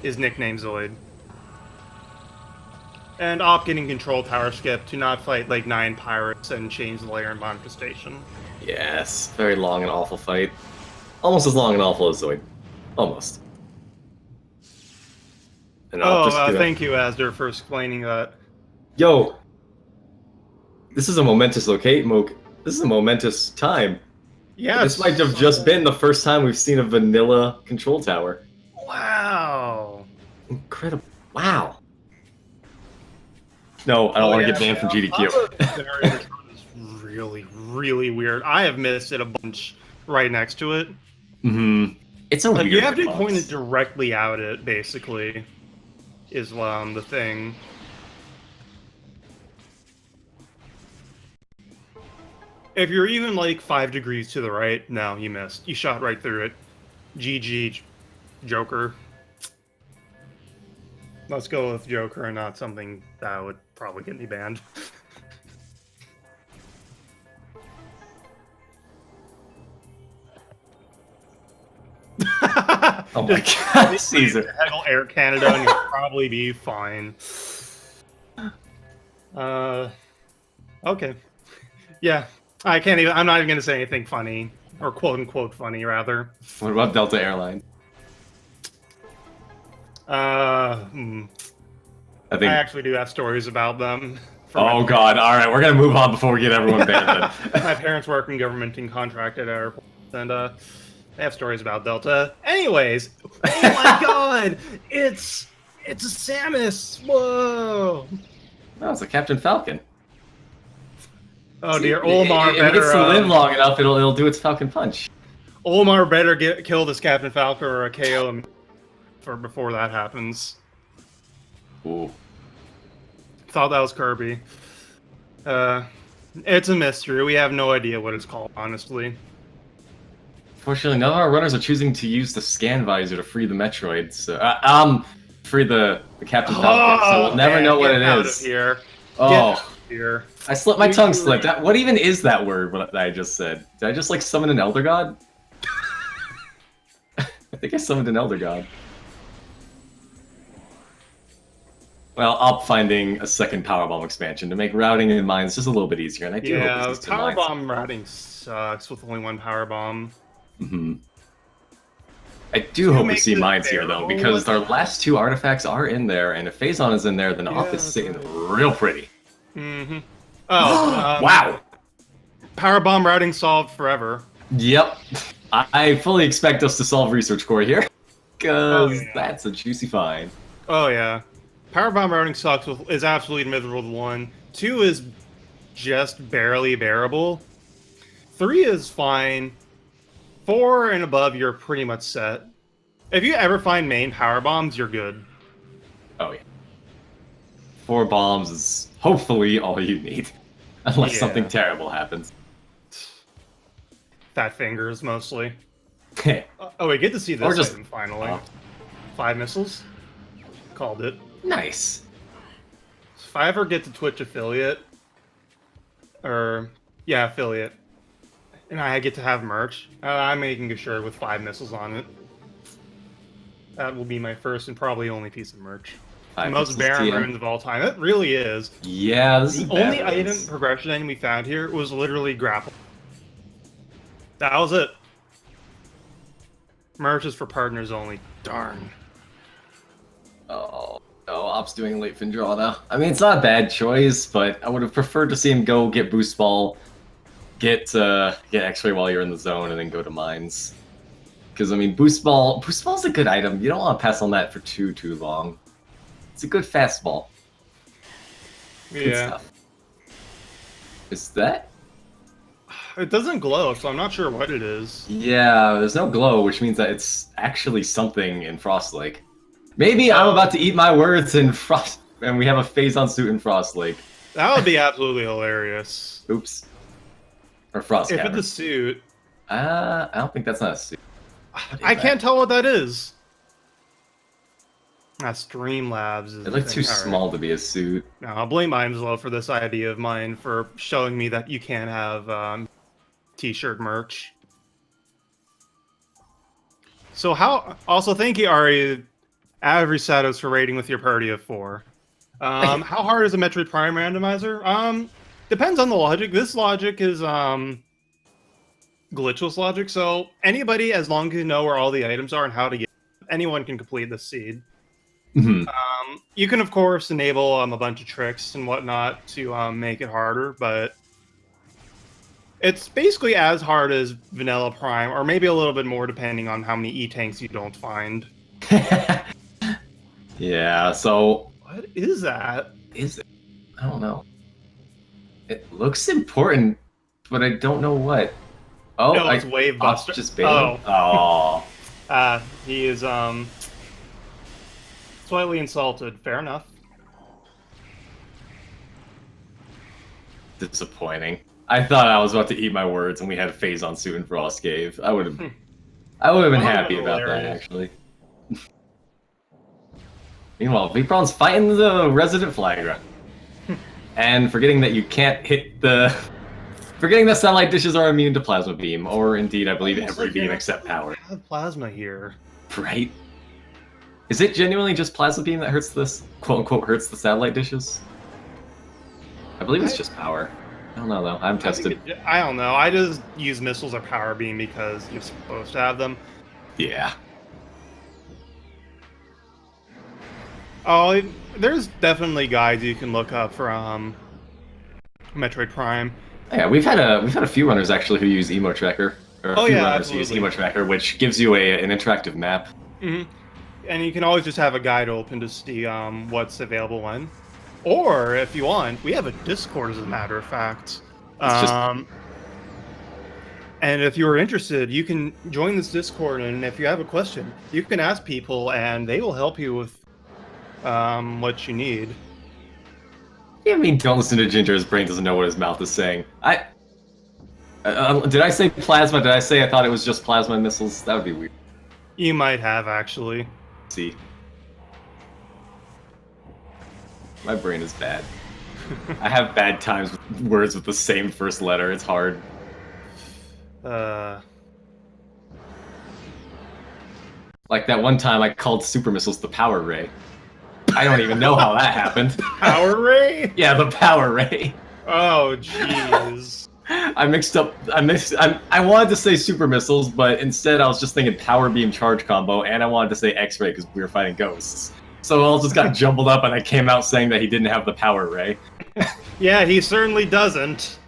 is nicknamed Zoid. And Op getting control tower skip to not fight like 9 pirates and change the layer in manifestation. Yes. Very long and awful fight. Almost as long and awful as Zoid. Almost. And Thank you, Asder, for explaining that. Yo! This is a momentous This is a momentous time. Yeah, this might have just been the first time we've seen a vanilla control tower. Wow. Incredible. Wow. No, I don't want to get banned from GDQ. Is really, really weird. I have missed it a bunch right next to it. Mm-hmm. It's a weird You have to be box. pointed directly at it, basically, is the thing. If you're even like 5 degrees to the right, no, you missed. You shot right through it. GG, Joker. Let's go with Joker and not something that would probably get me banned. Oh my god, Caesar. Hegel Air Canada and you'll probably be fine. Okay. Yeah. I'm not even gonna say anything funny. Or quote unquote funny, rather. What about Delta Airlines? I actually do have stories about them. Oh god, alright, we're gonna move on before we get everyone banned then. My parents work in government and contracted airports, and they have stories about Delta. Anyways, oh my god! It's a Samus! Whoa! No, it's a Captain Falcon. Oh dear, Olmar If better... it gets to live long enough, it'll do its Falcon Punch. Olmar better kill this Captain Falcon or a KO him before that happens. Ooh. Thought that was Kirby. It's a mystery. We have no idea what it's called, honestly. Fortunately, none of our runners are choosing to use the scan visor to free the Metroid, so... free the Captain Falcon, so we'll never know what it Get out is. of here. Oh. Get out of here. I slipped my tongue slipped. What even is that word that I just said? Did I just, like, summon an Elder God? I think I summoned an Elder God. Well, I'm finding a second Powerbomb expansion to make routing in mines just a little bit easier, and I do hope this is Powerbomb routing sucks with only 1 Powerbomb. Mm-hmm. I do hope we see mines here, though, because our last 2 artifacts are in there, and if Phazon is in there, then Op is sitting real pretty. Mm-hmm. Oh, wow! Powerbomb routing solved forever. Yep. I fully expect us to solve Research Core here, because that's a juicy find. Oh, yeah. Powerbomb routing sucks is absolutely miserable to 1. 2 is just barely bearable. 3 is fine. 4 and above, you're pretty much set. If you ever find main power bombs, you're good. Oh yeah. 4 bombs is hopefully all you need, unless something terrible happens. Fat fingers mostly. Oh, we get to see this just item finally. 5 missiles. Called it. Nice. If I ever get to Twitch affiliate, affiliate. And I get to have merch. I'm making a shirt with 5 missiles on it. That will be my first and probably only piece of merch. The 5 most pixels barren TM. runes of all time. It really is. Yeah, this The is only bad item runes. progression item we found here was literally grapple. That was it. Merch is for partners only. Darn. Oh, Op's doing late fin draw now. I mean, it's not a bad choice, but I would have preferred to see him go get boost ball, get X-ray while you're in the zone, and then go to mines. Because I mean, boost ball's a good item. You don't want to pass on that for too long. It's a good fastball. Good Yeah. stuff. Is that? It doesn't glow, so I'm not sure what it is. Yeah, there's no glow, which means that it's actually something in Frost Lake. Maybe I'm about to eat my words in Frost, and we have a phase-on suit in Frost Lake. That would be absolutely hilarious. Oops. Or Frost If Cavern. it's a suit. I don't think that's not a suit. I can't tell what that is. Streamlabs is It looks too small to be a suit. No, I'll blame Imslow for this idea of mine for showing me that you can't have t-shirt merch. So also thank you, Ari, Average Shadows, for rating with your party of 4. How hard is a Metroid Prime randomizer? Depends on the logic. This logic is glitchless logic, so anybody, as long as you know where all the items are and how to get them, anyone can complete the seed. You can, of course, enable a bunch of tricks and whatnot to make it harder, but it's basically as hard as Vanilla Prime, or maybe a little bit more depending on how many E-tanks you don't find. Yeah, so... What is that? Is it? I don't know. It looks important, but I don't know what. Oh, No, it's Wave Buster. Just bailing? Oh. He is, slightly insulted. Fair enough. Disappointing. I thought I was about to eat my words and we had a phase-on suit in Frost Cave. I would have been happy about that, actually. Meanwhile, Veapron's fighting the resident Flagra. And forgetting that you can't hit the... Forgetting that satellite dishes are immune to Plasma Beam, or indeed, I believe, every beam except power. I have plasma here. Right? Is it genuinely just Plasma Beam that hurts this, quote-unquote, hurts the satellite dishes? I believe it's just power. I don't know, though. I haven't tested. I don't know. I just use missiles or power beam because you're supposed to have them. Yeah. Oh, there's definitely guides you can look up for Metroid Prime. Yeah, we've had a few runners actually who use Emo Tracker, or a few runners who use Emo Tracker, which gives you an interactive map. Mm-hmm. And you can always just have a guide open to see what's available when. Or, if you want, we have a Discord, as a matter of fact. And if you're interested, you can join this Discord, and if you have a question, you can ask people, and they will help you with what you need. I mean, don't listen to Ginger. His brain doesn't know what his mouth is saying. Did I say plasma? Did I say I thought it was just plasma missiles? That would be weird. You might have, actually. Let's see. My brain is bad. I have bad times with words with the same first letter. It's hard. Like that one time I called super missiles the power ray. I don't even know how that happened. Power ray? Yeah, the power ray. Oh, jeez. I mixed up. I wanted to say super missiles, but instead I was just thinking power beam charge combo, and I wanted to say X-ray because we were fighting ghosts. So it all just got jumbled up, and I came out saying that he didn't have the power ray. Yeah, he certainly doesn't.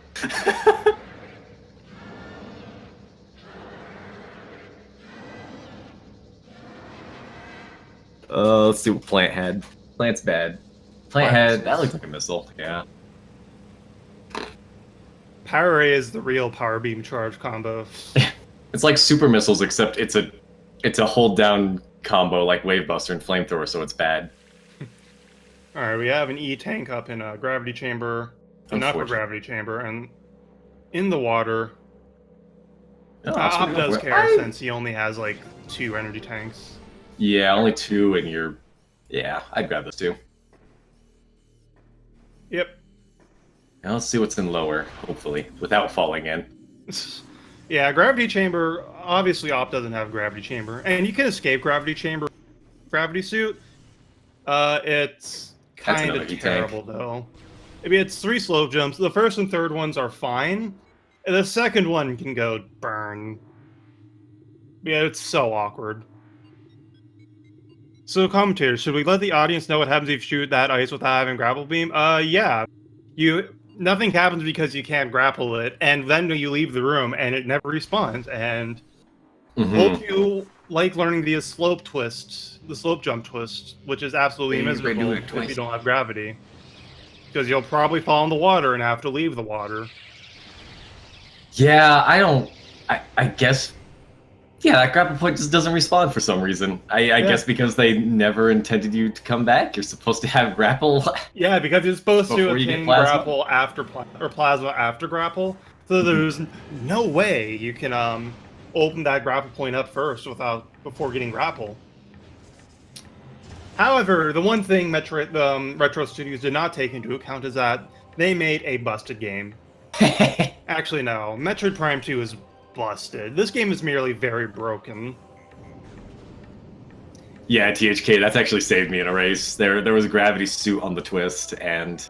Let's see what Plant had. Plant's bad. Plant had... That looks like a missile, yeah. Power ray is the real power beam charge combo. It's like super missiles, except it's a hold down combo like Wave Buster and Flamethrower, so it's bad. Alright, we have an E-tank up in a gravity chamber, an upper gravity chamber, and in the water. Op does care since he only has like 2 energy tanks. Yeah, only 2, and you're... Yeah, I'd grab those 2. Yep. Now let's see what's in lower, hopefully, without falling in. Yeah, gravity chamber. Obviously, Op doesn't have gravity chamber, and you can escape gravity chamber, gravity suit. It's That's kind another of heat tank. terrible though. I mean, it's 3 slope jumps. The first and third ones are fine. And the second one can go burn. Yeah, it's so awkward. So, commentators, should we let the audience know what happens if you shoot that ice without having grapple beam? Yeah. Nothing happens because you can't grapple it, and then you leave the room and it never respawns. And hope you like learning the slope twist, the slope jump twist, which is absolutely miserable if you don't have gravity. Because you'll probably fall in the water and have to leave the water. Yeah, I don't. I guess. Yeah, that grapple point just doesn't respawn for some reason. I guess because they never intended you to come back. You're supposed to have grapple. Yeah, because you're supposed to Before you get attain plasma? grapple after or plasma after grapple. So there's no way you can open that grapple point up first before getting grapple. However, the one thing Retro Studios did not take into account is that they made a busted game. Actually, no. Metroid Prime 2 is busted. This game is merely very broken. Yeah, THK, that's actually saved me in a race. There was a gravity suit on the twist, and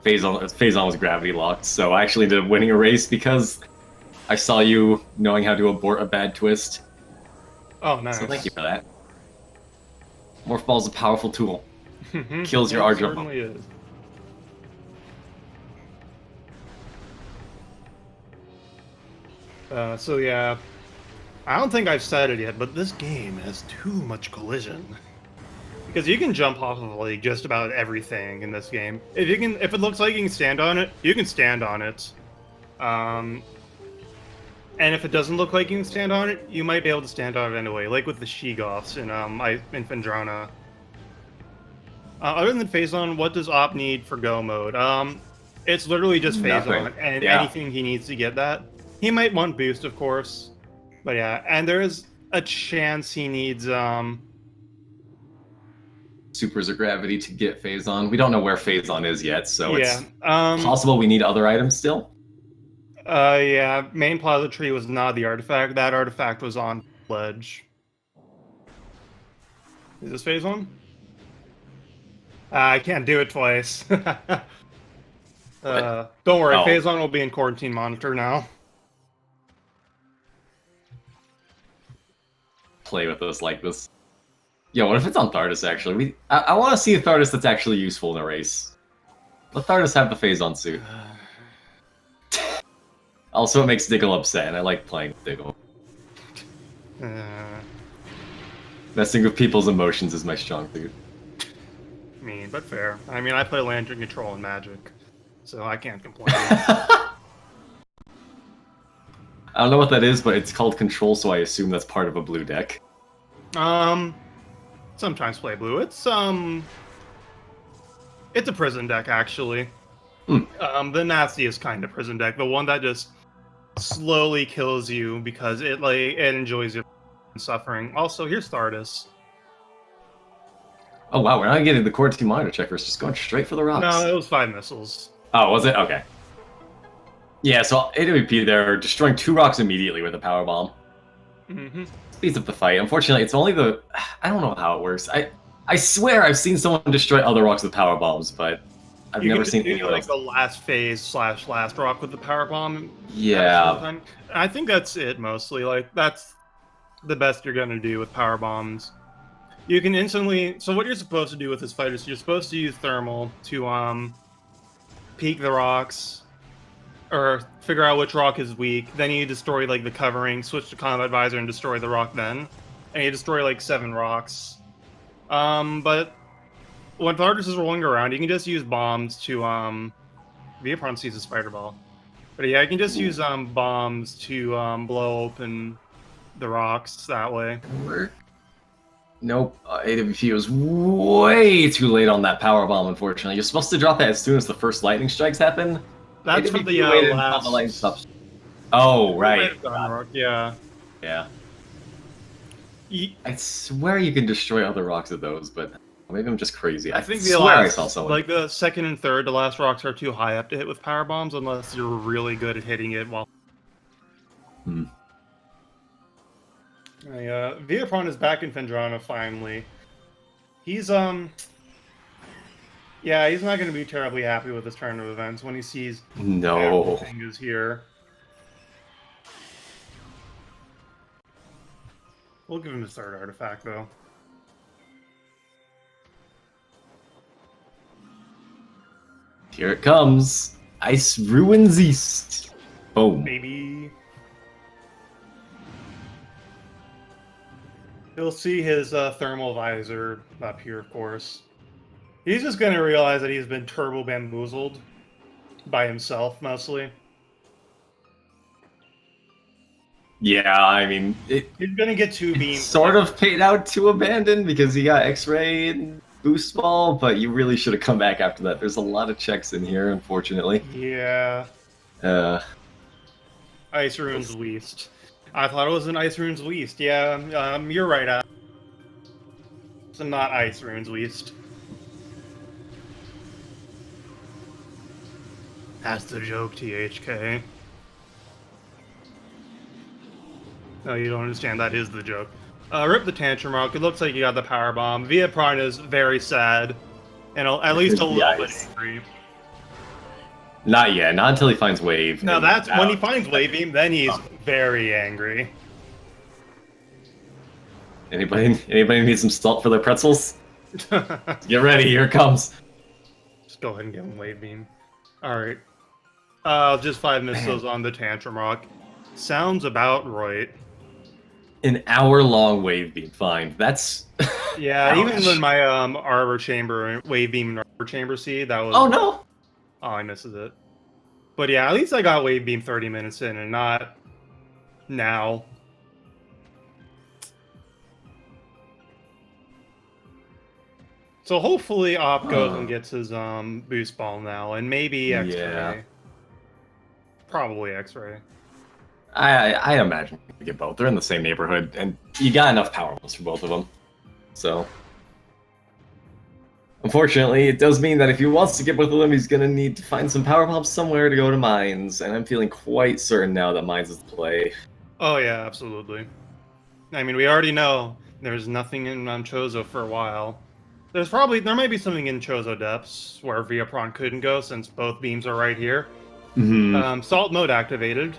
Phazon was gravity locked, so I actually ended up winning a race because I saw you knowing how to abort a bad twist. Oh, nice. So thank you for that. Morph Ball is a powerful tool. Kills your It R jump. certainly is. So yeah, I don't think I've said it yet, but this game has too much collision. Because you can jump off of like just about everything in this game. If it looks like you can stand on it, you can stand on it. And if it doesn't look like you can stand on it, you might be able to stand on it anyway, like with the Shegoths in Phendrana. Other than Phazon, what does Op need for Go mode? It's literally just Phazon and anything he needs to get that. He might want boost, of course, but yeah, and there is a chance he needs Supers or gravity to get Phazon. We don't know where Phazon is yet, so yeah, it's possible we need other items still. Yeah, main plaza tree was not the artifact. That artifact was on ledge. Is this Phazon? I can't do it twice. Don't worry, Phazon will be in quarantine monitor now. Play with us like this. Yo, what if it's on Thardus, actually? I want to see a Thardus that's actually useful in a race. Let Thardus have the Phazon suit. Also, it makes Diggle upset, and I like playing with Diggle. Messing with people's emotions is my strong suit. Mean, but fair. I mean, I play Lantern Control and Magic, so I can't complain. I don't know what that is, but it's called Control, so I assume that's part of a blue deck. Sometimes play blue. It's a prison deck, actually. The nastiest kind of prison deck, the one that just slowly kills you because it enjoys your suffering. Also, here's Thardus. Oh wow, we're not getting the quarantine monitor checker. It's just going straight for the rocks. No, it was 5 missiles. Oh, was it? Okay. Yeah, so AWP there, destroying 2 rocks immediately with a power bomb. Speeds up the fight. Unfortunately, it's only the... I don't know how it works. I swear I've seen someone destroy other rocks with power bombs, but I've never seen anyone like the last phase / last rock with the power bomb. Yeah. I think that's it mostly. Like that's the best you're gonna do with power bombs. You can instantly. So what you're supposed to do with this fight is you're supposed to use thermal to peek the rocks, or figure out which rock is weak. Then you destroy like the covering, switch to combat visor, and destroy the rock. Then, and you destroy like 7 rocks. But when Thardus is rolling around, you can just use bombs to Veapron sees a spider ball. But yeah, you can just use bombs to blow open the rocks that way. Nope, AWP was way too late on that power bomb, unfortunately. You're supposed to drop that as soon as the first lightning strikes happen. That's for the last... Oh, right. Yeah. Yeah. I swear you can destroy other rocks with those, but maybe I'm just crazy. I think I saw someone. Like the second and third, the last rocks are too high up to hit with power bombs unless you're really good at hitting it while... Veapron is back in Fendrana finally. He's yeah, he's not going to be terribly happy with this turn of events when he sees No. everything is here. We'll give him the third artifact though. Here it comes. Ice Ruins East. Boom. Maybe he'll see his thermal visor up here, of course. He's just going to realize that he's been turbo bamboozled by himself, mostly. Yeah, I mean, He's going to get two beams. Sort of paid out to abandon because he got X-ray and boost ball, but you really should have come back after that. There's a lot of checks in here, unfortunately. Yeah. Ice Ruins West. I thought it was an Ice Ruins West. Yeah, you're right, Al. It's not Ice Ruins West. That's the joke, THK. No, you don't understand. That is the joke. Rip the Tantrum Rock. It looks like you got the Power Bomb. Veapron is very sad. And at least a little bit angry. Not yet. Not until he finds Wave. No, that's when he finds Wave Beam, then he's very angry. Anybody need some salt for their pretzels? Get ready. Here it comes. Just go ahead and give him Wave Beam. Alright. Just 5 missiles on the Tantrum Rock. Sounds about right. An hour-long Wave Beam. Fine. That's... Yeah, even when my Arbor Chamber, Wave Beam and Arbor Chamber seed, that was... Oh, no! Oh, I missed it. But yeah, at least I got Wave Beam 30 minutes in and not now. So hopefully Op goes and gets his boost ball now, and maybe X-Ray. Yeah. Probably X-Ray. I imagine we get both. They're in the same neighborhood, and you got enough power ups for both of them. So, unfortunately, it does mean that if he wants to get both of them, he's going to need to find some power bombs somewhere to go to Mines, and I'm feeling quite certain now that Mines is the play. Oh yeah, absolutely. I mean, we already know there's nothing in Chozo for a while. There might be something in Chozo Depths where Veapron couldn't go since both beams are right here. Mm-hmm. Salt mode activated.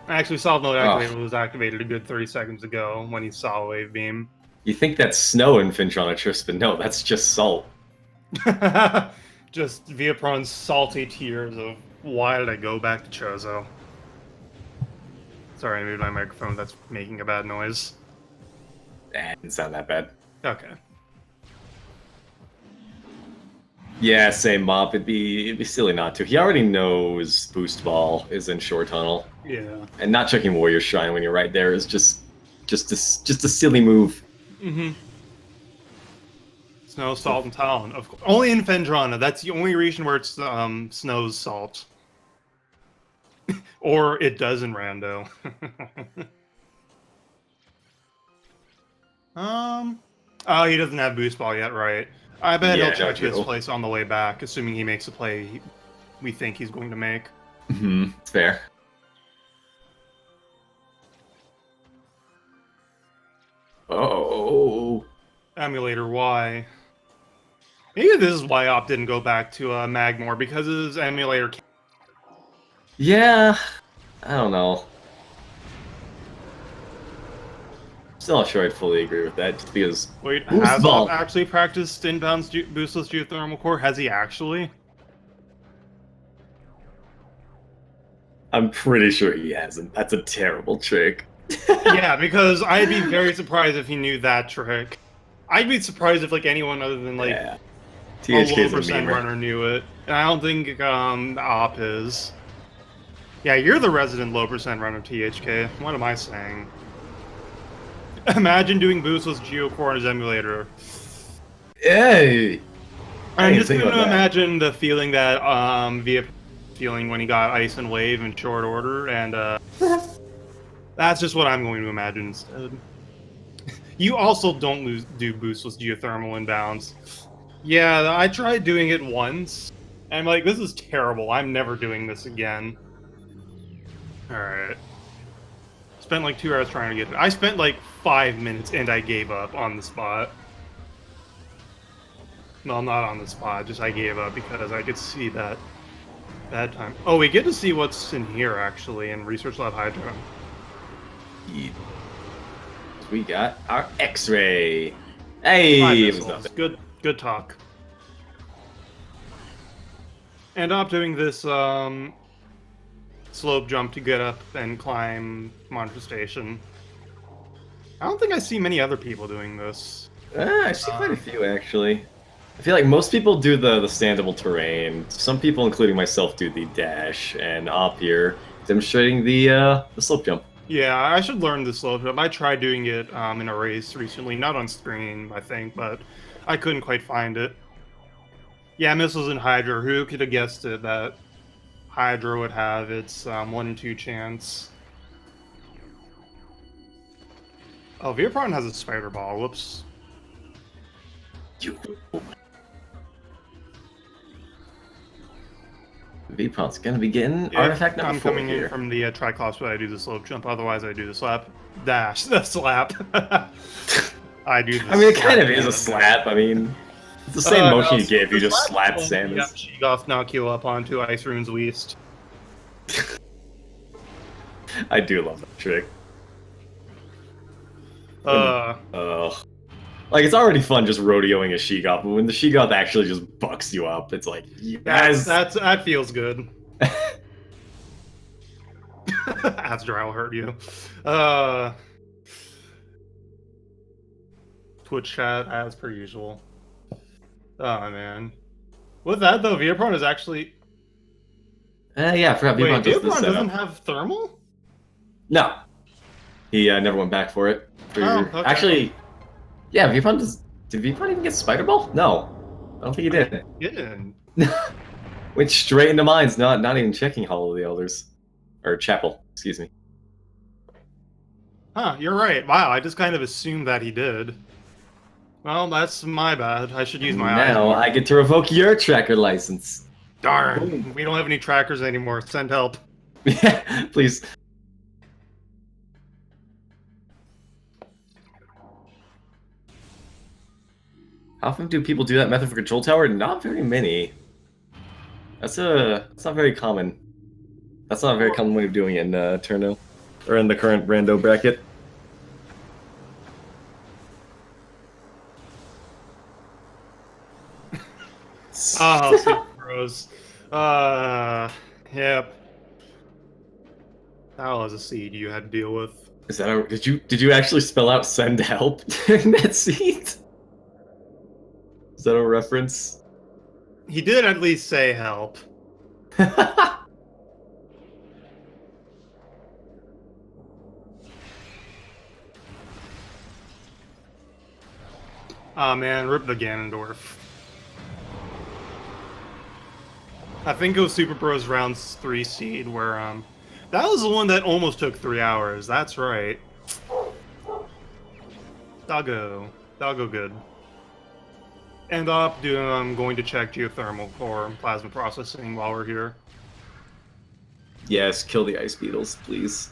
Actually, salt mode activated was activated a good 30 seconds ago when he saw Wave Beam. You think that's snow in Finchonatris, but no, that's just salt. Just Veapron's salty tears of why did I go back to Chozo? Sorry, I moved my microphone. That's making a bad noise. It didn't sound that bad. Okay. Yeah, same Mop. It'd be silly not to. He already knows Boost Ball is in Shore Tunnel. Yeah. And not checking Warrior Shrine when you're right there is just a silly move. Mm-hmm. Snow, salt, and talon. Of course. Only in Fendrana. That's the only region where it's snows salt. Or it does in Rando. Oh, he doesn't have boost ball yet, right? I bet he'll check his place on the way back, assuming he makes a play we think he's going to make. Mm-hmm. It's fair. Oh. Emulator Y. Maybe this is why Op didn't go back to Magmore, because his emulator... Yeah. I don't know. Still not sure I'd fully agree with that, just because... Wait, has Op actually practiced inbound boostless geothermal core? Has he actually? I'm pretty sure he hasn't. That's a terrible trick. Yeah, because I'd be very surprised if he knew that trick. I'd be surprised if like anyone other than like a low percent runner knew it. And I don't think Op is. Yeah, you're the resident low percent runner, THK. What am I saying? Imagine doing boostless geocore on his emulator. Hey! I'm just going to imagine the feeling that Via feeling when he got Ice and Wave in short order, and that's just what I'm going to imagine instead. You also don't do boostless geothermal inbounds. Yeah, I tried doing it once, and I'm like, this is terrible. I'm never doing this again. Alright. Spent like 2 hours trying to get it. I spent like 5 minutes and I gave up on the spot. No, not on the spot, just I gave up because I could see that bad time. Oh, we get to see what's in here actually in Research Lab Hydra. Yeah. We got our X-ray. Hey, 5 it was missiles. nothing. Good talk. And I'm doing this slope jump to get up and climb Monitor Station. I don't think I see many other people doing this. I see quite a few actually. I feel like most people do the standable terrain. Some people, including myself, do the dash, and Op here demonstrating the slope jump. Yeah, I should learn the slope jump. I tried doing it in a race recently, not on stream, I think, but I couldn't quite find it. Yeah, missiles in Hydra. Who could have guessed it that Hydra would have its 1 in 2 chance? Oh, Veapron has a spider ball. Whoops. Veapron's gonna be getting Yeah, artifact number I'm 4 coming here. in from the Triclops, but I do the slope jump. Otherwise, I do the slap dash. The slap. I do. The I mean, it kind of slap. is a slap. I mean, it's the same motion you give. You just slap Yeah, Samus. Sheegoth knock you up onto Ice Runes West. I do love that trick. Like, it's already fun just rodeoing a Sheegoth, but when the Sheegoth actually just bucks you up, it's like, yes! That feels good. Asdra will hurt you. Twitch chat, as per usual. Oh, man. With that, though, Veapron is actually... Yeah, I forgot Wait, Veapron does this Veapron setup. doesn't have thermal? No. He never went back for it. Oh, okay. Actually, yeah, Veapron does... Did Veapron even get Spider Ball? No. I don't think he did. He didn't. Went straight into mines, not even checking Hall of the Elders. Or Chapel, excuse me. Huh, you're right. Wow, I just kind of assumed that he did. Well, that's my bad. I should use my eyes Now more. I get to revoke your tracker license. Darn, we don't have any trackers anymore. Send help. Yeah, please. How often do people do that method for Control Tower? Not very many. That's not very common. That's not a very common way of doing it in Turno. Or in the current rando bracket. Oh, Super Bros. Yep. That was a seed you had to deal with. Is that a, did you actually spell out send help in that seed? Is that a reference? He did at least say help. Ah, man, rip the Ganondorf. I think it was Super Bros round 3 seed where that was the one that almost took 3 hours. That's right. Doggo good. And I'm going to check geothermal for plasma processing while we're here. Yes, kill the ice beetles, please.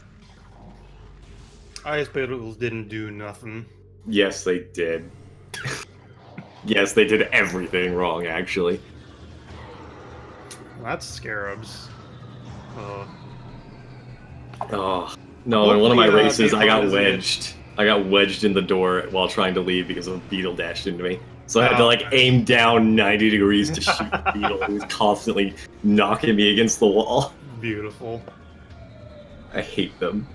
Ice Beetles didn't do nothing. Yes, they did. Yes, they did everything wrong, actually. That's scarabs. Oh, no, in one of my Hopefully, races, I got Veapron is wedged. I got wedged in the door while trying to leave because a beetle dashed into me. So I had to, Oh, like, nice. aim down 90 degrees to shoot the beetle who was constantly knocking me against the wall. Beautiful. I hate them.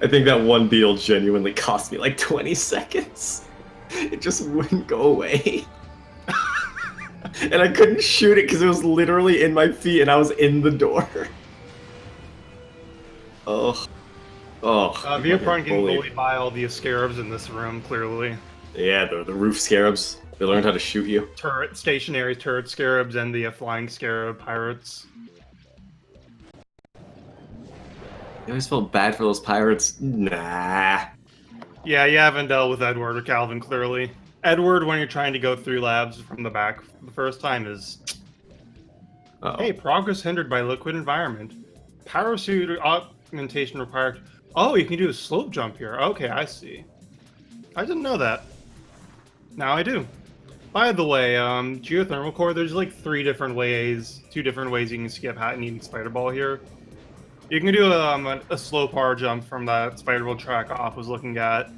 I think that one beetle genuinely cost me, like, 20 seconds. It just wouldn't go away. And I couldn't shoot it because it was literally in my feet and I was in the door. Oh. Oh. Veapron can fully buy all the scarabs in this room, clearly. Yeah, the roof scarabs. They learned how to shoot you. Stationary turret scarabs and the flying scarab pirates. You always felt bad for those pirates. Nah. Yeah, you haven't dealt with Edward or Calvin, clearly. Edward, when you're trying to go through labs from the back the first time, is... Uh-oh. Hey, progress hindered by liquid environment. Power suit Indentation required. Oh, you can do a slope jump here. Okay, I see. I didn't know that. Now I do. By the way, geothermal core, there's like 3 different ways, 2 different ways you can skip Hat and Eating Spider Ball here. You can do a slow power jump from that Spider Ball track Op was looking at.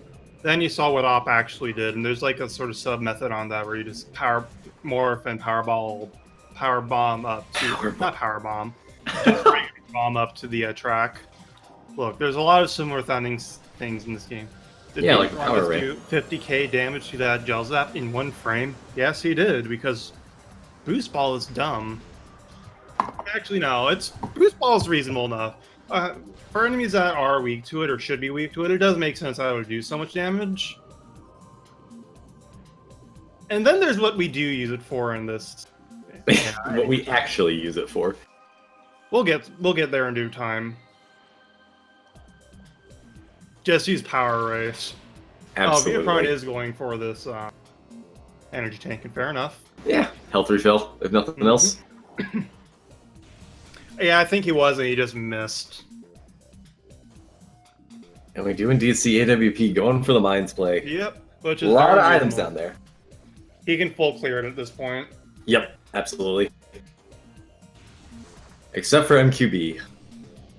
Then you saw what Op actually did, and there's like a sort of sub method on that where you just power morph and power bomb up to not power bomb, just regular bomb up to the track. Look, there's a lot of similar things in this game. Did Yeah, like Veapron power do 50k damage to that gel zap in 1 frame? Yes, he did, because Boost Ball is dumb. Actually, no, Boost Ball is reasonable enough. For enemies that are weak to it or should be weak to it, it does make sense that it would do so much damage. And then there's what we do use it for in this. What we actually use it for. We'll get there in due time. Just use Power Race. Absolutely. Oh, Veapron is going for this energy tank, and fair enough. Yeah, health refill, if nothing else. Yeah, I think he was, and he just missed. And we do indeed see AWP going for the Minds play. Yep. Which A is lot of very items reasonable. down there. He can full clear it at this point. Yep, absolutely. Except for MQB.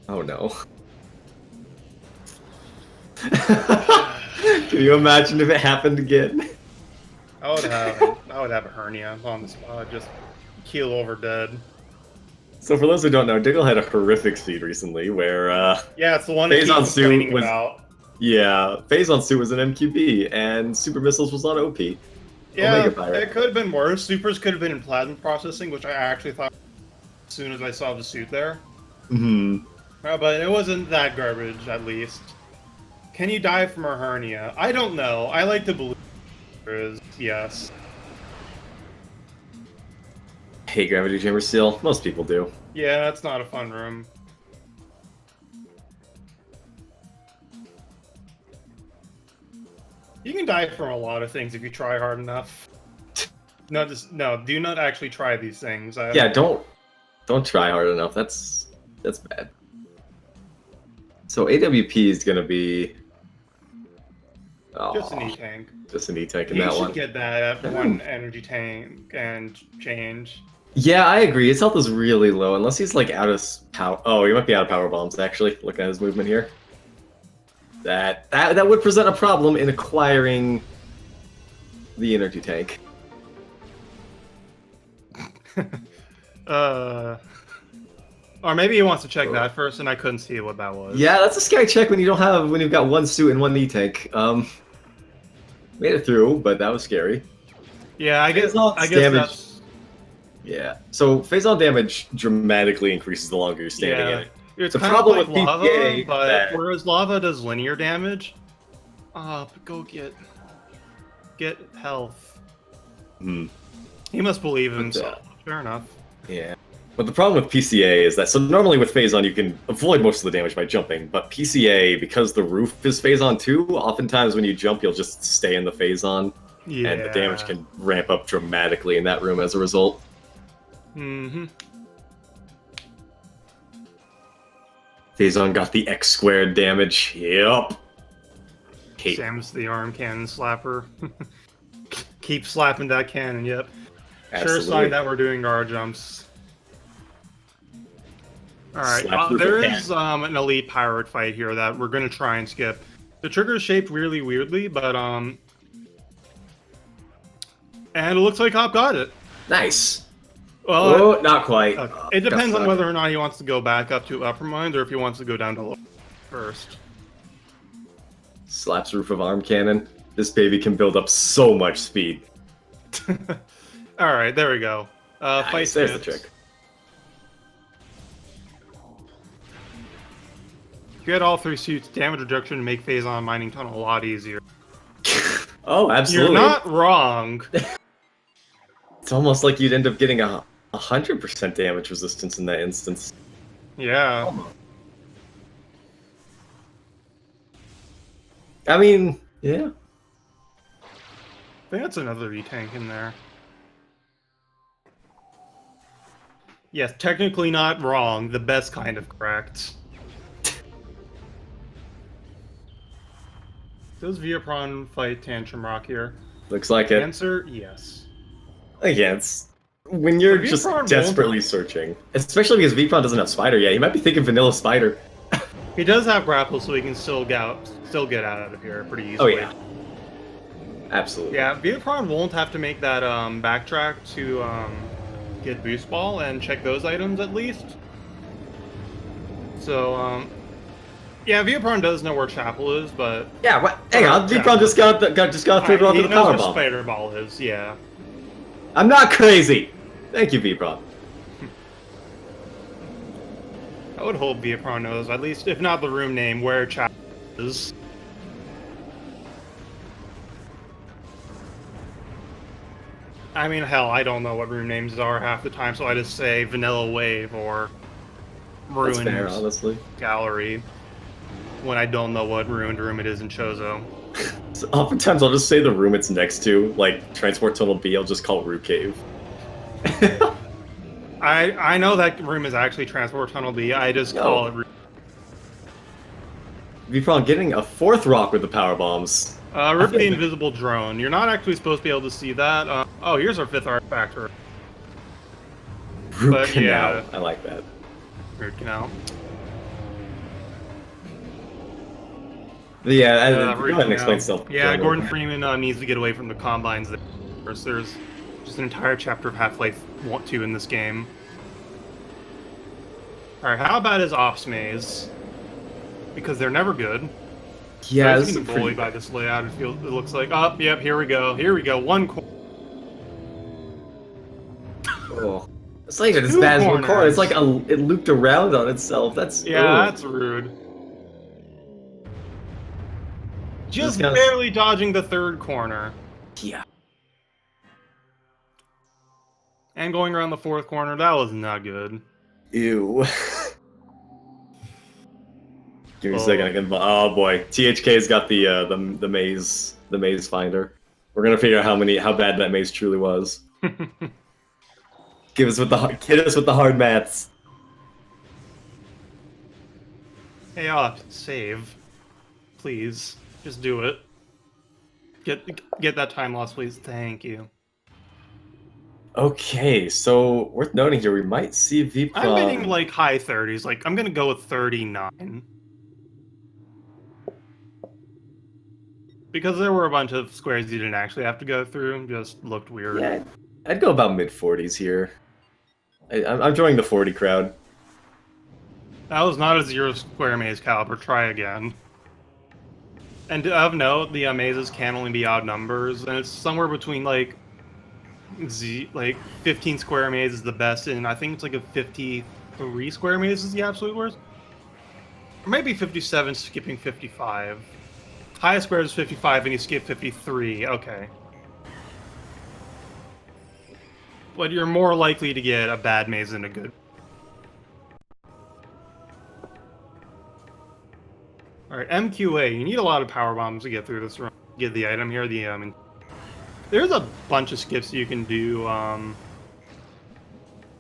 Oh no. Can you imagine if it happened again? I would have a hernia on the spot, just keel over dead. So for those who don't know, Diggle had a horrific feed recently where Yeah, it's the one that Phase keeps on Suit complaining was- about. Phase on Suit was an MQB and Super Missiles was on OP. Yeah, Omega Pirate. it could have been worse. Supers could have been in plasma processing, which I actually thought as soon as I saw the suit there. Hmm. But it wasn't that garbage, at least. Can you die from a hernia? I don't know. I like to believe there is, yes. Hate Gravity Chamber Seal. Most people do. Yeah, that's not a fun room. You can die from a lot of things if you try hard enough. No, do not actually try these things. Yeah, don't try hard enough. That's bad. So AWP is gonna be Just an E-tank. Just an E-tank in You that should one. get that at 1 energy tank and change. Yeah, I agree. His health is really low, unless he's like out of power. Oh, he might be out of power bombs. Actually, looking at his movement here, that would present a problem in acquiring the energy tank. Or maybe he wants to check that first, and I couldn't see what that was. Yeah, that's a scary check when you've got 1 suit and 1 E-tank. Made it through, but that was scary. Yeah, I guess damage. that's... Yeah. So phase-on damage dramatically increases the longer you're standing in it. It's The kind problem of like with lava, PPA but that- whereas lava does linear damage, go get health. Hmm. He must believe in But, himself. Fair enough. Yeah. But the problem with PCA is that, so normally with phase-on you can avoid most of the damage by jumping, but PCA, because the roof is phase-on too, oftentimes when you jump you'll just stay in the phase-on, Yeah. and the damage can ramp up dramatically in that room as a result. Mm-hmm. Phase-on got the X squared damage. Yep. Hate. Sam's the arm cannon slapper. Keep slapping that cannon, yep. Absolutely. Sure sign that we're doing guard jumps. Alright, Slap through there the is an elite pirate fight here that we're going to try and skip. The trigger is shaped really weirdly, but and it looks like Hop got it. Nice. Well, Oh, not quite. it depends got on stuck. whether or not he wants to go back up to upper mines or if he wants to go down to lower first. Slaps roof of arm cannon. This baby can build up so much speed. Alright, there we go. Fight Nice, there's the tips. trick. Get all 3 suits, damage reduction, and make phase on mining tunnel a lot easier. Oh, absolutely. You're not wrong. It's almost like you'd end up getting 100% damage resistance in that instance. Yeah. I mean, yeah. I think that's another E-tank in there. Yes, technically not wrong. The best kind of correct. Does Veapron fight Tantrum Rock here? Looks like it. Answer, yes. Again, it's when you're But just Veapron won't- desperately searching, especially because Veapron doesn't have Spider yet. You might be thinking Vanilla Spider. He does have grapple, so he can still get out of here pretty Oh easily. yeah, absolutely. Yeah, Veapron won't have to make that backtrack to get Boost Ball and check those items at least. So, yeah, Veapron does know where Chapel is, but Yeah, what? Hang on, Veapron just got thrown onto he the knows power where bomb. Spider Ball is. Yeah. I'm not crazy. Thank you, Veapron. I would hope Veapron knows, at least, if not the room name, where Chapel is. I mean, hell, I don't know what room names are half the time, so I just say Vanilla Wave or That's fair, Ruined honestly. Gallery when I don't know what ruined room it is in Chozo. So oftentimes I'll just say the room it's next to, like Transport Tunnel B. I'll just call it Root Cave. I know that room is actually Transport Tunnel B. I just call it. Veapron getting a fourth rock with the power bombs. Rip the invisible drone. You're not actually supposed to be able to see that. Oh, here's our fifth artifact. Root But, Canal. yeah. I like that. Root Canal. Yeah, go Root ahead and explain Canal. stuff. Yeah, Gordon Freeman needs to get away from the combines. There's just an entire chapter of Half-Life 2 in this game. Alright, how bad is Ops Maze? Because they're never good. Yeah, So this he's is getting bullied by this layout. It looks like. Oh, yep. Here we go. Here we go. One corner. Oh. It's not even as Two bad as one corner. corners. It's like it looped around on itself. That's That's rude. Just barely dodging the third corner. Yeah. And going around the fourth corner. That was not good. Ew. Give me a second. I can. Oh boy, THK's got the maze finder. We're gonna figure out how bad that maze truly was. Hit us with the hard maths. Hey, save. Please. Just do it. Get that time loss, please. Thank you. Okay, so worth noting here, we might see Veapron. I'm getting like high 30s. Like, I'm gonna go with 39. Because there were a bunch of squares you didn't actually have to go through, just looked weird. Yeah, I'd go about mid-40s here. I'm joining the 40 crowd. That was not a 0 square maze caliber. Try again. And of note, the mazes can only be odd numbers, and it's somewhere between like 15 square maze is the best, and I think it's like a 53 square maze is the absolute worst. Or maybe 57, skipping 55. Highest square is 55, and you skip 53. Okay. But you're more likely to get a bad maze than a good. Alright, MQA. You need a lot of power bombs to get through this run. Get the item here. There's a bunch of skips you can do.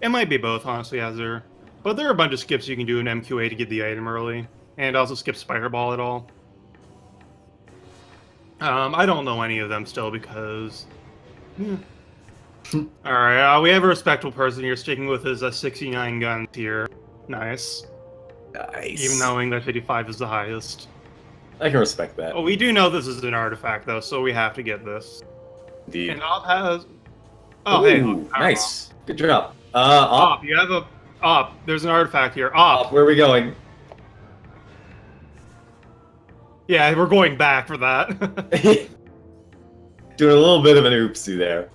It might be both, honestly, Azure. But there are a bunch of skips you can do in MQA to get the item early. And also skip Spider Ball at all. I don't know any of them still because... Alright, we have a respectable person here sticking with his 69 guns here. Nice. Nice. Even knowing that 55 is the highest. I can respect that. Oh, we do know this is an artifact, though, so we have to get this. Indeed. And Op has... Oh, Ooh, hey. Nice. Good job. Op, you have a... Op, there's an artifact here. Op. Where are we going? Yeah, we're going back for that. Doing a little bit of an oopsie there.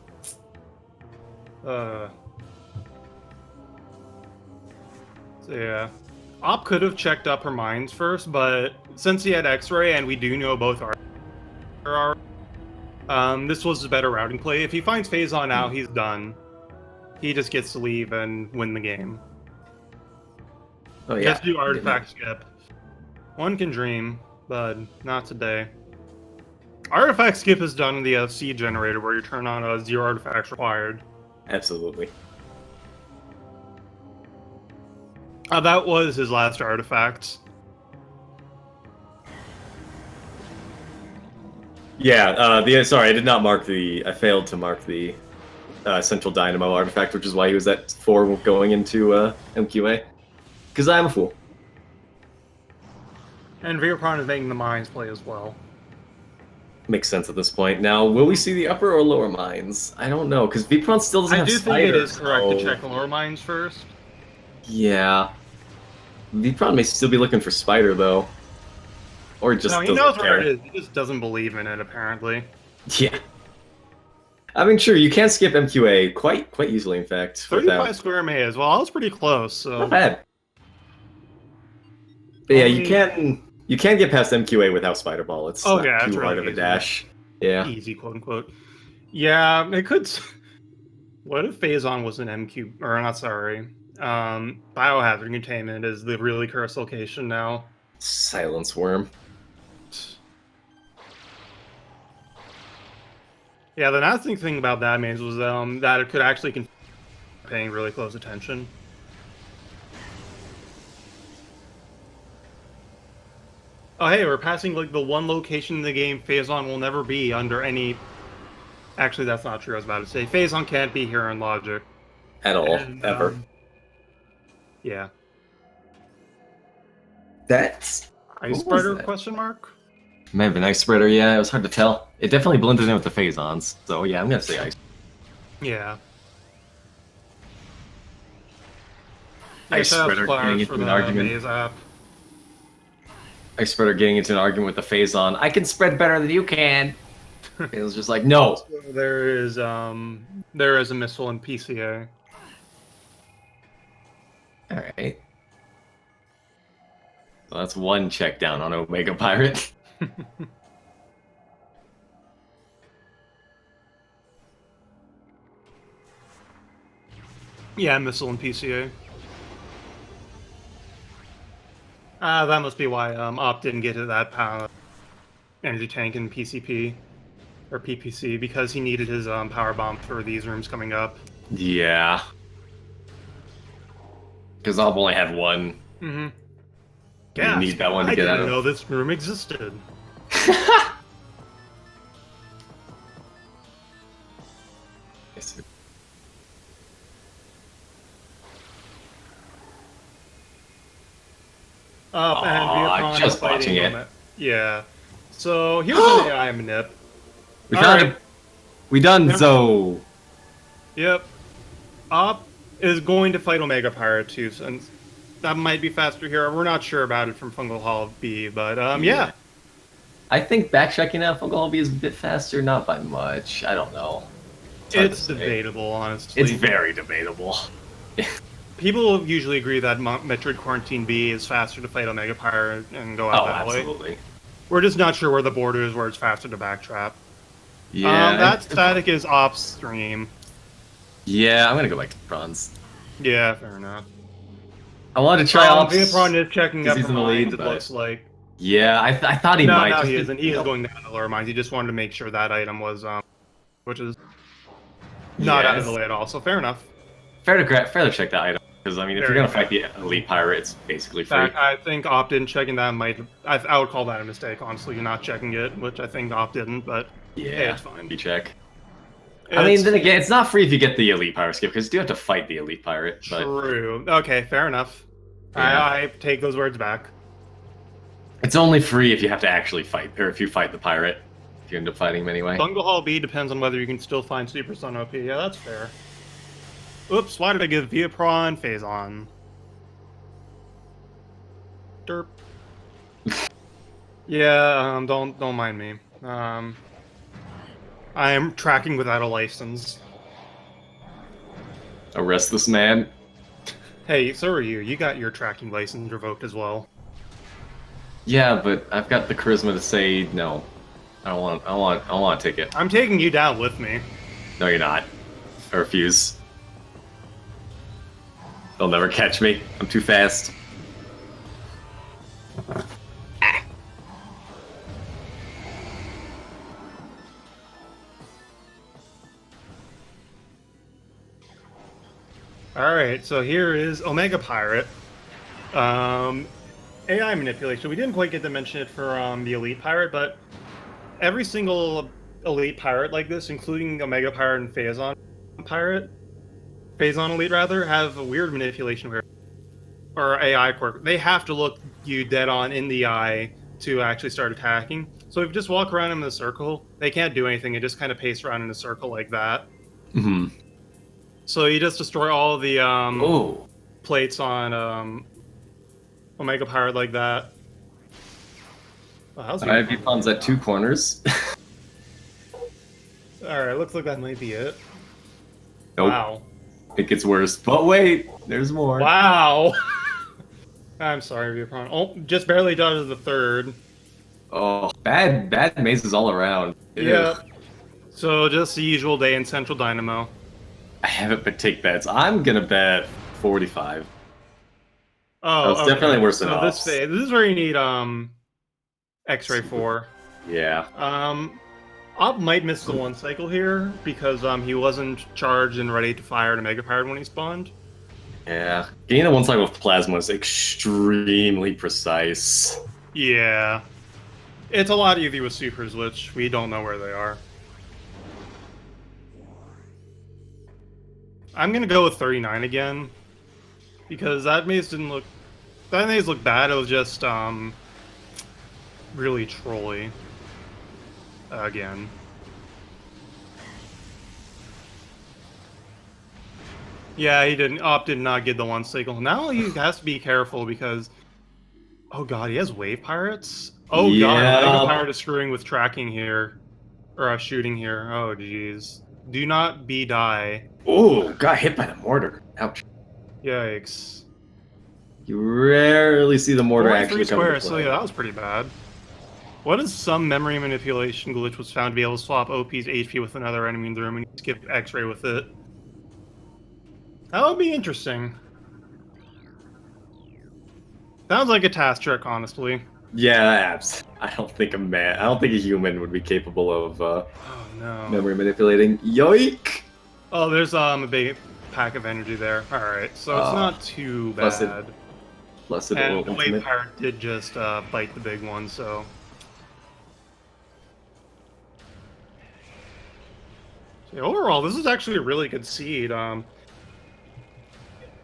So yeah. Op could have checked up her mines first, but since he had X-ray and we do know both are this was a better routing play. If he finds Phazon now, he's done. He just gets to leave and win the game. Oh yeah. Just do artifact skip. One can dream, but not today. Artifact skip is done in the seed generator where you turn on 0 artifacts required. Absolutely. That was his last artifact. Yeah, sorry, I did not mark the. I failed to mark the Central Dynamo artifact, which is why he was at 4 going into MQA. Because I'm a fool. And Veapron is making the mines play as well. Makes sense at this point. Now, will we see the upper or lower mines? I don't know, because Veapron still doesn't I have do think Spider, it is correct to so- check the lower mines first. Yeah. Veapron may still be looking for Spider, though. Or just No, he doesn't knows care. where it is. He just doesn't believe in it, apparently. Yeah. I mean, sure, you can skip MQA quite easily, in fact. 35 square may as well. I was pretty close, so... Not bad. But yeah, Only- you can get past MQA without Spider Ball. It's Oh, not yeah, it's too hard really of a easy. dash. Yeah. Easy, quote-unquote. Yeah, it could... What if Phazon was an MQ... Or, not sorry. Biohazard Containment is the really cursed location now. Silence Worm. Yeah, the nasty thing about that maze was that it could actually paying really close attention. Oh hey, we're passing like the one location in the game Phazon will never be under any... Actually, that's not true, I was about to say. Phazon can't be here in Logic. At all. And, ever. Yeah. That's... Ice What was Spreader, that? question mark? May have been Ice Spreader, yeah, it was hard to tell. It definitely blended in with the Phazons, so yeah, I'm gonna say Ice. Yeah. Ice shout out Spreader Splash getting for into an the argument. maze app. Ice Spreader getting into an argument with the Phazon. I can spread better than you can. It was just like, no. So there is a missile in PCA. Alright. So that's one check down on Omega Pirate. Yeah, missile in PCA. That must be why Op didn't get to that energy tank in PCP or PPC because he needed his power bomb for these rooms coming up. Yeah. Because I've only had one. Mm-hmm. You need that one to I get out didn't of. know this room existed. And Veapron just is fighting watching it. Yeah. So here's an AI manip. We found Alright. him. We done Yep. so. Yep. Op is going to fight Omega Pirate too, since that might be faster here. We're not sure about it from Fungal Hall B, but yeah. I think backtracking out Fungal Hobby is a bit faster, not by much. I don't know. hard It's to say. debatable, honestly. It's very debatable. People usually agree that Metroid Quarantine B is faster to fight Omega Pirate and go out Oh, that way. absolutely. We're just not sure where the border is where it's faster to backtrap. Yeah. That static is off stream. Yeah, I'm gonna go back to bronze. Yeah, fair enough. I wanted to try ops. Veapron is checking up he's for in the lead, mines, it but- looks like. Yeah, I thought he might. No, just he to- isn't. He is going down to lower mines. He just wanted to make sure that item was, which is not out of the Yes. way at all, so fair enough. Fair to check that item. Because, I mean, if Fair you're gonna enough. fight the Elite Pirate, it's basically In free. fact, I think Op didn't checking that might... I would call that a mistake, honestly, not checking it, which I think Op didn't, but Yeah, hey, it's fine. you check. I mean, then again, it's not free if you get the Elite Pirate skip, because you do have to fight the Elite Pirate. But True. Okay, fair enough. Yeah. I take those words back. it's only free if you have to actually fight, or if you fight the pirate. If you end up fighting him anyway. Bungle Hall B depends on whether you can still find Super Sun OP. Yeah, that's fair. Oops, why did I give Veapron Phazon? Derp. Yeah, don't mind me. I am tracking without a license. Arrest this man. Hey, so are you. You got your tracking license revoked as well. Yeah, but I've got the charisma to say no. I don't want a ticket. I'm taking you down with me. No, you're not. I refuse. They'll never catch me. I'm too fast. Alright, so here is Omega Pirate. AI manipulation. We didn't quite get to mention it for the Elite Pirate, but every single elite pirate like this, including Omega Pirate and Phazon Pirate, Phazon Elite rather, have a weird manipulation or AI quirk. They have to look you dead on in the eye to actually start attacking. So if you just walk around in the circle, they can't do anything. They just kind of pace around in a circle like that. Mm-hmm. So you just destroy all the Oh. plates on Omega Pirate like that. Oh, I have Veapron's at 2 corners. Alright, looks like that might be it. Nope. Wow. It gets worse. But wait, there's more. Wow! I'm sorry, Veapron. Oh, just barely dodged the third. Oh, bad mazes all around. Yeah. So just the usual day in Central Dynamo. I haven't but take bets. I'm gonna bet 45. Oh, it's definitely worse than so ops. this is where you need X-ray 4. Yeah. Op might miss the 1 cycle here because he wasn't charged and ready to fire to Mega Pirate when he spawned. Yeah. Getting the 1 cycle with Plasma is extremely precise. Yeah. It's a lot easier with supers, which we don't know where they are. I'm gonna go with 39 again. Because that maze didn't look... That maze looked bad, it was just, really trolly. Again. Yeah, he didn't. Op did not get the 1 cycle. Now he has to be careful because... Oh god, he has wave pirates? Oh god, Omega Pirate is screwing with tracking here. Or shooting here. Oh jeez. Do not die. Oh, got hit by the mortar. Ouch. Yikes. You rarely see the mortar actually come into play. So yeah, that was pretty bad. What if some memory manipulation glitch was found to be able to swap OP's HP with another enemy in the room and you skip X-ray with it? That would be interesting. Sounds like a task trick, honestly. Yeah, abs. I don't think a human would be capable of oh, no. memory manipulating. Yoink! Oh, there's a big pack of energy there. Alright, so it's not too bad. Blessed and the Wave Pirate did just bite the big one, so... Overall, this is actually a really good seed.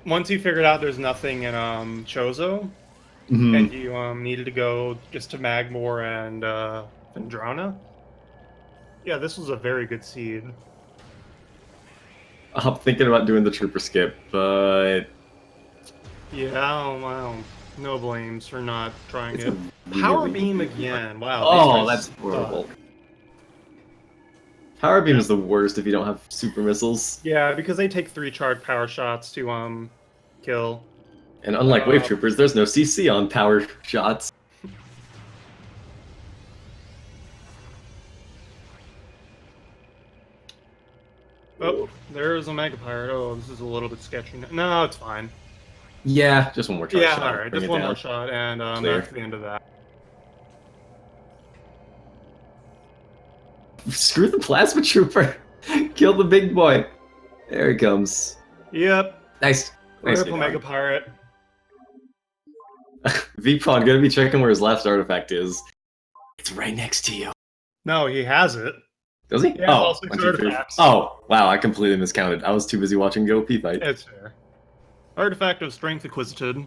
Once you figured out there's nothing in Chozo, and you needed to go just to Magmore and Vendrana, yeah, this was a very good seed. I'm thinking about doing the trooper skip, but... Yeah, no blames for not trying it. Power Beam again, wow. Oh, that's horrible. Power Beam is the worst if you don't have super missiles. Yeah, because they take 3 charged power shots to kill. And unlike Wave Troopers, there's no CC on power shots. Oh, there's a Mega Pirate. Oh, this is a little bit sketchy. No, it's fine. Yeah, just one more shot. Yeah, alright, just one more shot, and that's the end of that. Screw the Plasma Trooper! Kill the big boy! There he comes. Yep. Nice. Nice. Mega Pirate. Veapron gonna be checking where his last artifact is. It's right next to you. No, he has it. Does he? Yeah, oh, 1, 2, 3. Oh, wow, I completely miscounted. I was too busy watching the OP fight. It's fair. Artifact of Strength Acquisited.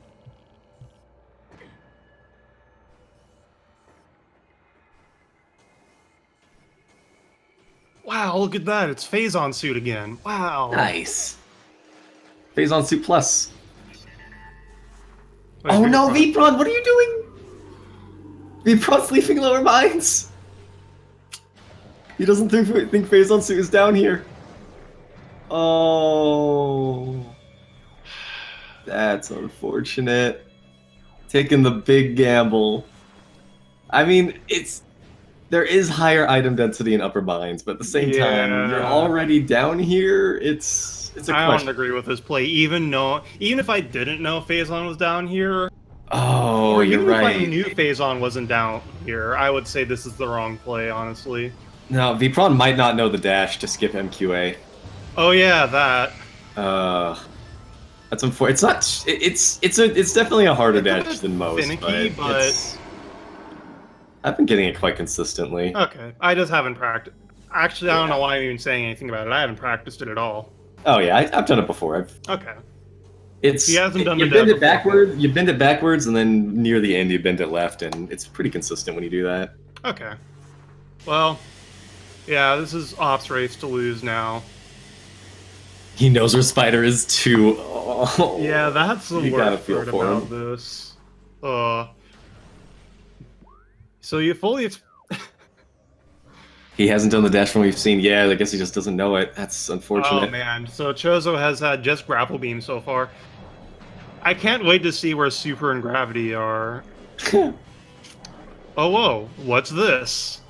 Wow, look at that. It's Phazon suit again. Wow. Nice. Phazon suit plus. Oh no, Veapron, what are you doing? Veapron's leaving lower mines. He doesn't think Phazon suit is down here. Oh. That's unfortunate. Taking the big gamble. I mean, there is higher item density in upper mines, but at the same time, you're already down here. It's a question. I don't agree with this play, even if I didn't know Phazon was down here. Oh, or you're right. Even if I knew Phazon wasn't down here, I would say this is the wrong play, honestly. No, Veapron might not know the dash to skip MQA. Oh yeah, that. That's unfortunate. It's not. It's definitely a harder dash than most. Finicky, but I've been getting it quite consistently. Okay, I just haven't practiced. Actually, I don't know Yeah. why I'm even saying anything about it. I haven't practiced it at all. Oh yeah, I've done it before. Okay. He It's hasn't done the you bend dev it before. backwards. You bend it backwards, and then near the end you bend it left, and it's pretty consistent when you do that. Okay. Well, yeah, this is Ops race to lose now. He knows where Spider is too. Oh, Yeah, that's the you gotta worst feel part for about him. this. So you fully He hasn't done the dash from we've seen. Yeah, I guess he just doesn't know it. That's Oh unfortunate. man, so Chozo has had just grapple beam so far. I can't wait to see where Super and Gravity are. Oh whoa, what's this?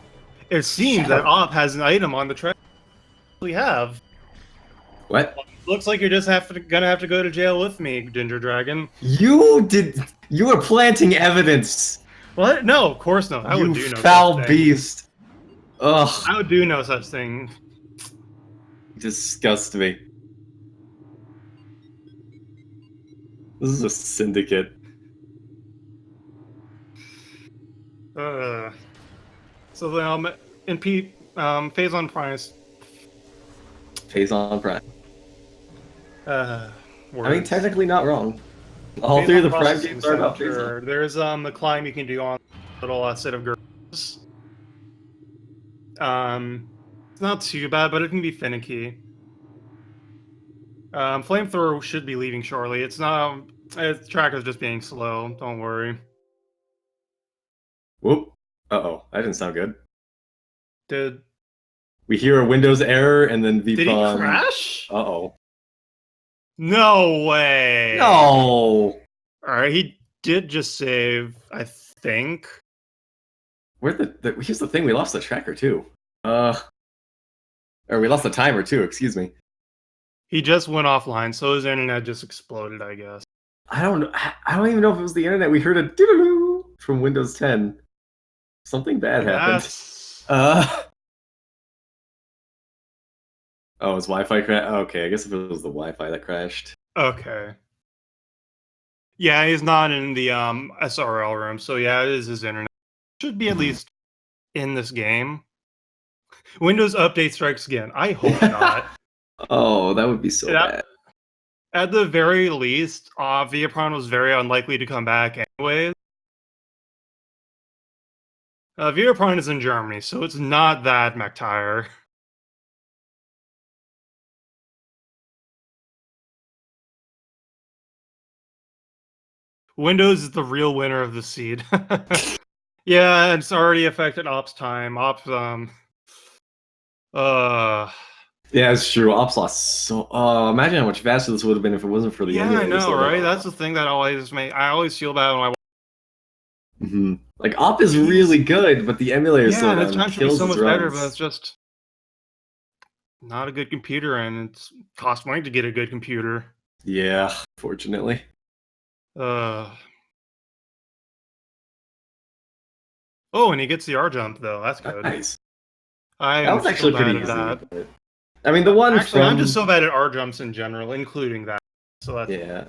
It seems that Shadow. Op has an item on the track we have. What? Looks like you're just gonna have to go to jail with me, Ginger Dragon. You did. You were planting evidence. What? No, of course not. I would You do no foul such thing. beast. Ugh. I would do no such thing. Disgust me. This is a syndicate. So then in Pete, Phase on Price. Phase on Prime. I mean, Words. technically not wrong. All Phase three of on the Prime Processing games are about phase Center. on. There's a climb you can do on a little set of girls. It's not too bad, but it can be finicky. Flamethrower should be leaving shortly. It's not. Its track is just being slow. Don't worry. Whoop. Uh-oh. That didn't sound good. Did We hear a Windows error and then Veapron. Did he crash? Uh-oh. No way. No! All right, he did just save, I think. Where here's the thing, we lost the tracker too. Or we lost the timer too, excuse me. He just went offline, so his internet just exploded, I guess. I don't even know if it was the internet. We heard a doo-doo-doo from Windows 10. Something bad happened. Oh, his Wi-Fi crashed? Okay, I guess if it was the Wi-Fi that crashed. Okay. Yeah, he's not in the SRL room, so yeah, it is his internet. Should be at least in this game. Windows update strikes again. I hope not. Oh, that would be so bad. At the very least, Veapron was very unlikely to come back anyway. Veapron is in Germany, so it's not that McTire. Windows is the real winner of the seed. Yeah, it's already affected Ops time. Ops, Yeah, it's true. Ops lost so. Imagine how much faster this would have been if it wasn't for the yeah, I emulators. know, right? That's the thing that I always feel bad when I. Like Op is really good, but the emulators Yeah, and its time should be kills so his much better, runs. but it's just not a good computer, and it's cost money to get a good computer. Yeah, fortunately. Oh, and he gets the R jump though. That's good. Nice. That was actually pretty easy. That. But... I mean, the one actually, from... I'm just so bad at R jumps in general, including that. So that's... Yeah,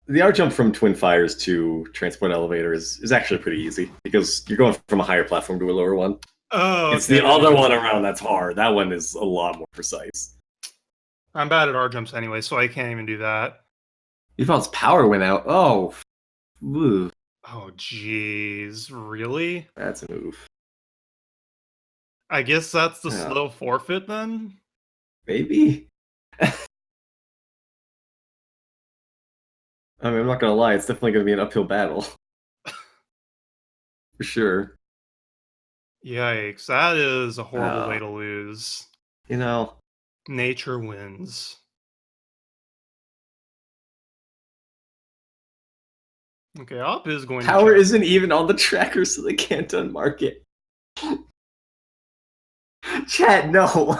the R jump from Twin Fires to Transport Elevator is actually pretty easy because you're going from a higher platform to a lower one. Oh, okay. It's the other one around that's hard. That one is a lot more precise. I'm bad at R jumps anyway, so I can't even do that. Evol's power went out. Oh. Ooh. Oh, jeez. Really? That's a move. I guess that's the slow forfeit then? Maybe? I mean, I'm not gonna lie, it's definitely gonna be an uphill battle. For sure. Yikes, that is a horrible way to lose. You know. Nature wins. Okay, Op is going Power isn't even on the tracker, so they can't unmark it. Chat, no.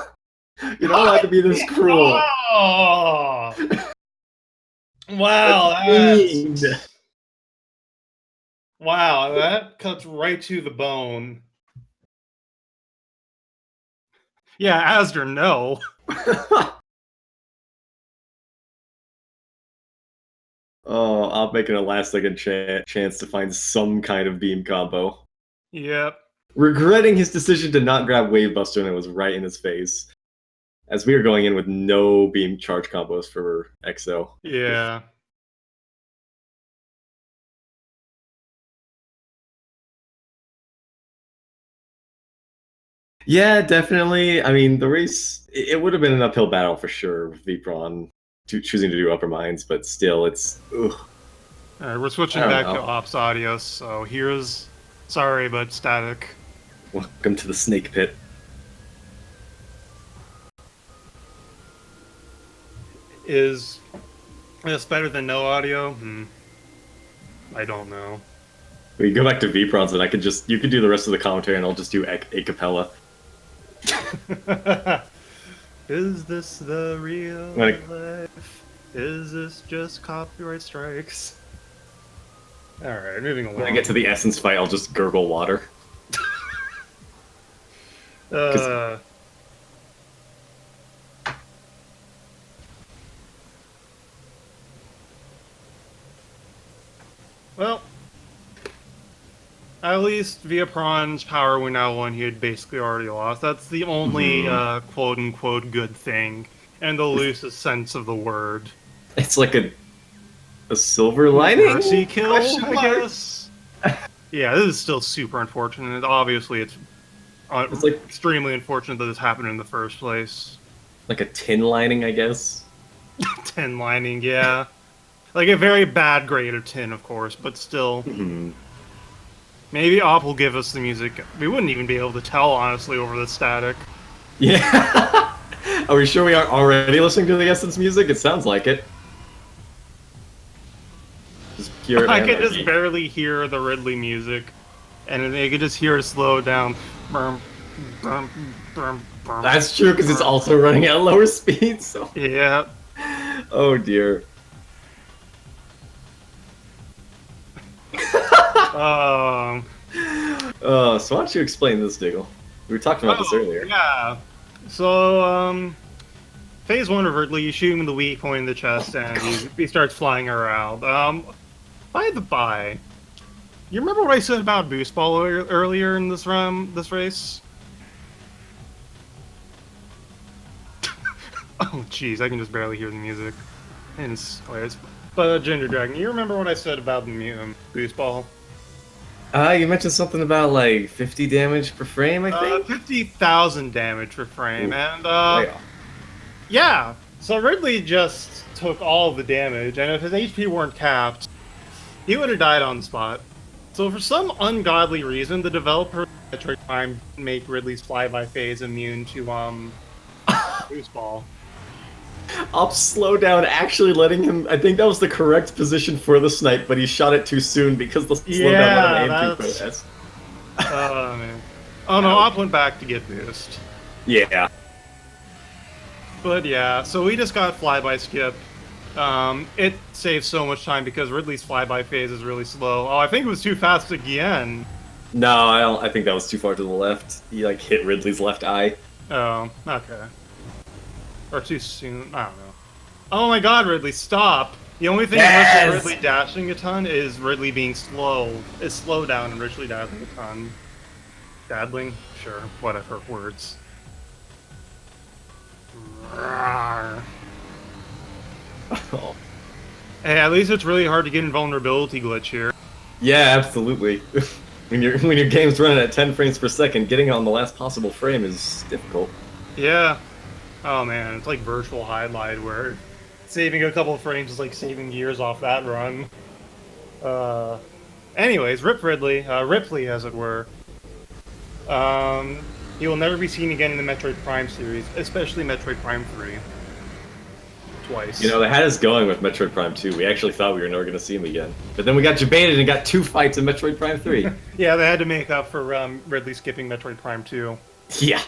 You're not allowed to be this cruel. Oh! Wow, that's... Wow, that cuts right to the bone. Yeah, Asder, no. Oh, I'll make it a last second chance to find some kind of beam combo. Yep. regretting his decision to not grab Wave Buster when it was right in his face. As we are going in with no beam charge combos for EXO. Yeah. Yeah, definitely. I mean, the race, it would have been an uphill battle for sure with Veapron choosing to do upper mines, but still, it's. Ugh. All right, we're switching I don't back to know. ops audio, so here's. Sorry, but static. Welcome to the snake pit. Is this better than no audio? I don't know. We go back to Veaprons, and I could just. You could do the rest of the commentary, and I'll just do a cappella. Is this the real life? Is this just copyright strikes? Alright, moving along. When I get to the essence fight, I'll just gurgle water. Well, at least Veapron's power we now won, he had basically already lost. That's the only quote-unquote good thing, and the loosest sense of the word. It's like a silver lining? Mercy kill, I guess? Yeah, this is still super unfortunate. Obviously, it's like extremely unfortunate that this happened in the first place. Like a tin lining, I guess? Tin lining, yeah. Like a very bad grade of tin, of course, but still. Maybe Op will give us the music. We wouldn't even be able to tell, honestly, over the static. Yeah. Are we sure we aren't already listening to the Essence music? It sounds like it. Just pure I could just barely hear the Ridley music, and I could just hear it slow down. That's true, because it's also running at lower speed, so... Yeah. Oh, dear. So why don't you explain this, Diggle? We were talking about this earlier. Yeah. So, phase 1 of Ridley, you shoot him in the weak point in the chest, and he starts flying around. By the by, you remember what I said about Boost Ball earlier in this race? Oh, jeez, I can just barely hear the music. And but Ginger Dragon, you remember what I said about the Boost Ball? You mentioned something about like 50 damage per frame, I think? 50,000 damage per frame, and yeah, so Ridley just took all of the damage, and if his HP weren't capped, he would have died on the spot. So for some ungodly reason, the developer of Metroid Prime make Ridley's flyby phase immune to Boost Ball. Op slowdown actually letting him. I think that was the correct position for the snipe, but he shot it too soon because the slowdown let him aim too fast. Oh man. Oh no, Op went back to get boost. Yeah. But yeah, so we just got flyby skip. It saves so much time because Ridley's flyby phase is really slow. Oh, I think it was too fast again. No, I don't. I think that was too far to the left. He like hit Ridley's left eye. Oh, okay. Or too soon. I don't know. Oh my god, Ridley, stop! The only thing versus Ridley dashing a ton is Ridley being slow. Is slow down and Ridley dashing a ton. Daddling? Sure, whatever, words. Oh. Hey, at least it's really hard to get invulnerability glitch here. Yeah, absolutely. when your game's running at 10 frames per second, getting on the last possible frame is difficult. Yeah. Oh man, it's like virtual highlight where saving a couple of frames is like saving years off that run. Anyways, Rip Ridley, Ripley as it were. He will never be seen again in the Metroid Prime series, especially Metroid Prime 3. Twice. You know, they had us going with Metroid Prime 2. We actually thought we were never going to see him again. But then we got debated and got 2 fights in Metroid Prime 3. Yeah, they had to make up for Ridley skipping Metroid Prime 2. Yeah.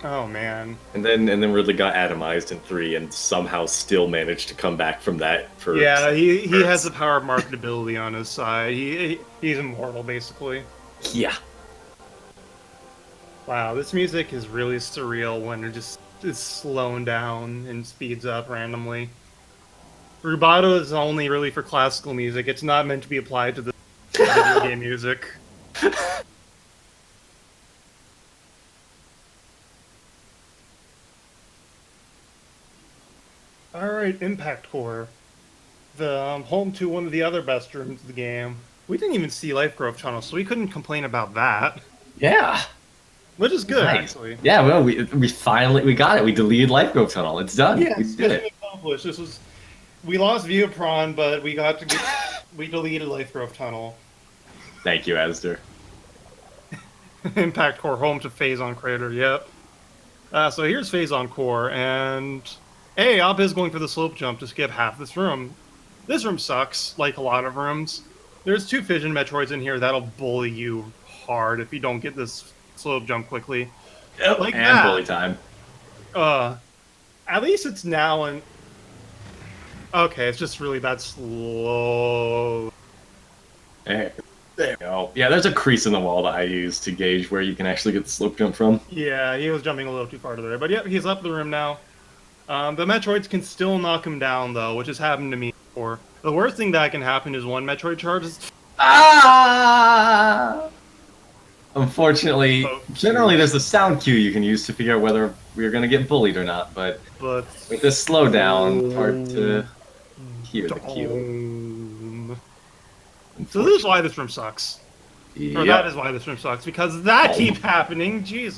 Oh man. And then Ridley got atomized in 3 and somehow still managed to come back from that for yeah, he has the power of marketability on his side. He's immortal basically. Yeah. Wow, this music is really surreal when it just is slowing down and speeds up randomly. Rubato is only really for classical music. It's not meant to be applied to the video game music. Alright, Impact Core. The home to one of the other best rooms of the game. We didn't even see Life Growth Tunnel, so we couldn't complain about that. Yeah. Which is good, Nice. actually. Yeah, well, we finally got it. We deleted Life Growth Tunnel. It's done. Yeah, we did it. accomplished. We lost Veapron, but we deleted Life Growth Tunnel. Thank you, Asder. Impact Core, home to Phazon Crater, yep. So here's Phazon Core, and hey, Op is going for the slope jump to skip half this room. This room sucks, like a lot of rooms. There's 2 Fission Metroids in here that'll bully you hard if you don't get this slope jump quickly. Yep, Like and that. bully time. At least it's now and... Okay, it's just really that slow. There you go. Yeah, there's a crease in the wall that I use to gauge where you can actually get the slope jump from. Yeah, he was jumping a little too far to there. But yep, he's up the room now. The Metroids can still knock him down, though, which has happened to me before. The worst thing that can happen is one Metroid charges. Ah! Unfortunately, generally there's a sound cue you can use to figure out whether we're going to get bullied or not, but with this slowdown, hard to hear the cue. So this is why this room sucks. Or that is why this room sucks, because that keeps happening. Jeez.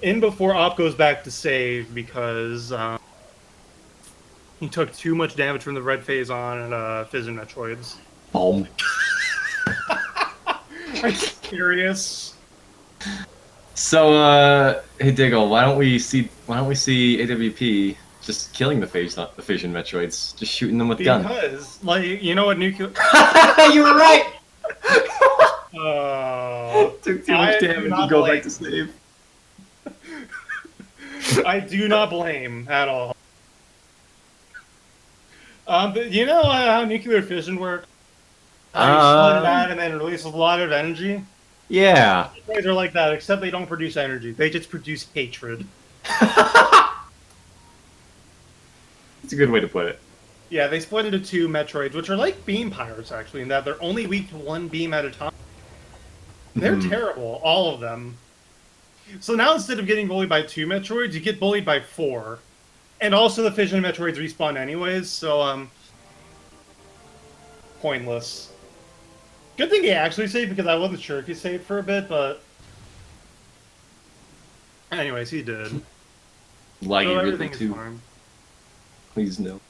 In before Op goes back to save because he took too much damage from the red Phazon and Fission Metroids. Boom. Are you serious? So, hey Diggle, why don't we see AWP just killing the Fission Metroids, just shooting them with guns? Because, like, you know what nuclear? You were right. Took too much I do damage to not go blame. back to save. I do not blame at all. But you know how nuclear fission works? You split that and then it releases a lot of energy. Yeah. Metroids are like that, except they don't produce energy. They just produce hatred. It's a good way to put it. Yeah, they split into 2 Metroids, which are like beam pirates, actually, in that they're only weak to 1 beam at a time. They're terrible, all of them. So now instead of getting bullied by 2 Metroids, you get bullied by 4. And also the Fission Metroids respawn anyways, so, pointless. Good thing he actually saved, because I wasn't sure if he saved for a bit, but... Anyways, he did. Like So you really everything is too. fine. Please no.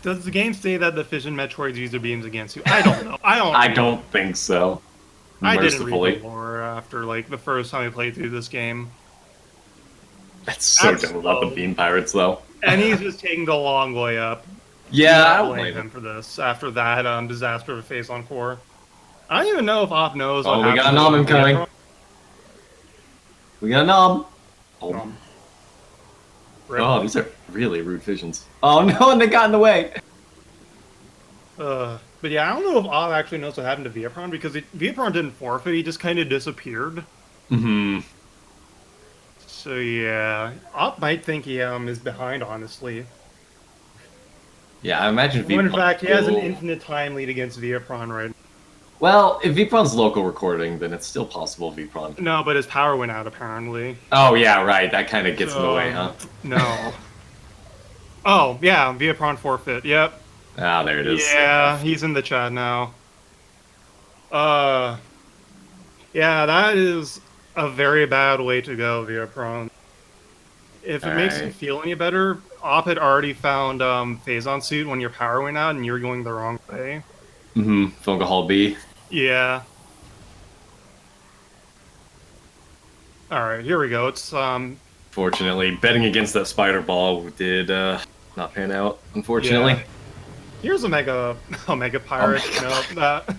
Does the game say that the Fission Metroids use their beams against you? I don't know. I don't think so. I didn't Mercifully. read the lore after, like, the first time I played through this game. That's so That's dumb about the slow. beam pirates, though. And he's just taking the long way up. Yeah, I I don't blame blame him him. for this after that disaster of Phazon Core. I don't even know if Op knows. Oh, what we got happened a nom to incoming. Veapron. We got a nom. Nom. Oh, these are really rude visions. Oh no, and they got in the way. But yeah, I don't know if Op actually knows what happened to Veapron, because Veapron didn't forfeit, he just kind of disappeared. Mm-hmm. So yeah, Op might think he is behind, honestly. Yeah, I imagine When in Veapron fact, he has an will- infinite time lead against Veapron right now. Well, if Veapron's local recording, then it's still possible Veapron. No, but his power went out, apparently. Oh yeah, right. That kind of gets in the way, huh? No. Oh, yeah, Veapron forfeit, yep. Ah, there it is. Yeah, he's in the chat now. Yeah, that is a very bad way to go, Veapron. If it makes you Alright. feel any better, Op had already found Phazon suit when your power went out and you were going the wrong way. Mm-hmm. Funga Hall B. Yeah. Alright, here we go. It's Fortunately, betting against that spider ball did not pan out, unfortunately. Yeah. Here's a mega pirate. Oh my You know, that.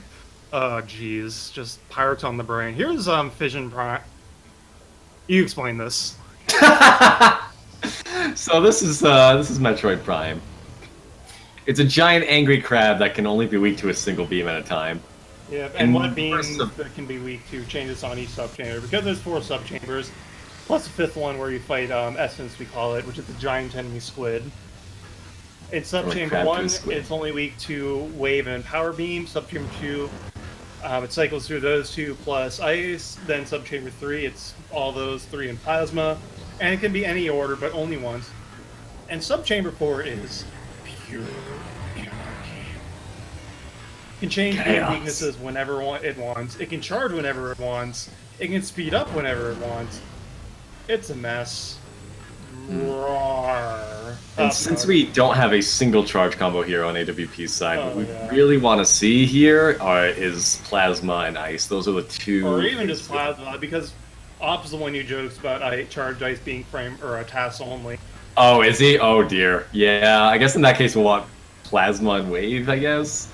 Oh, jeez, just pirates on the brain. Here's Fission Prime. You explain this. So this is Metroid Prime. It's a giant angry crab that can only be weak to a single beam at a time. Yeah, And and what beams first of- that can be weak to changes on each subchamber. Because there's 4 subchambers, plus the fifth one where you fight Essence, we call it, which is the giant enemy squid. In Subchamber crab 1, squid. it's only weak to Wave and Power Beam. Subchamber 2, it cycles through those two plus Ice. Then Subchamber 3, it's all those three in Plasma. And it can be any order, but only once. And Subchamber 4 is pure anarchy. It can change beam weaknesses whenever it wants. It can charge whenever it wants. It can speed up whenever it wants. It's a mess. Roar. And since we don't have a single charge combo here on AWP's side, what we yeah. really want to see here is Plasma and Ice. Those are the two. Or even just Plasma, because Op is the one who jokes about charged Ice being frame or a task only. Oh, is he? Oh dear. Yeah, I guess in that case we'll want Plasma and Wave, I guess.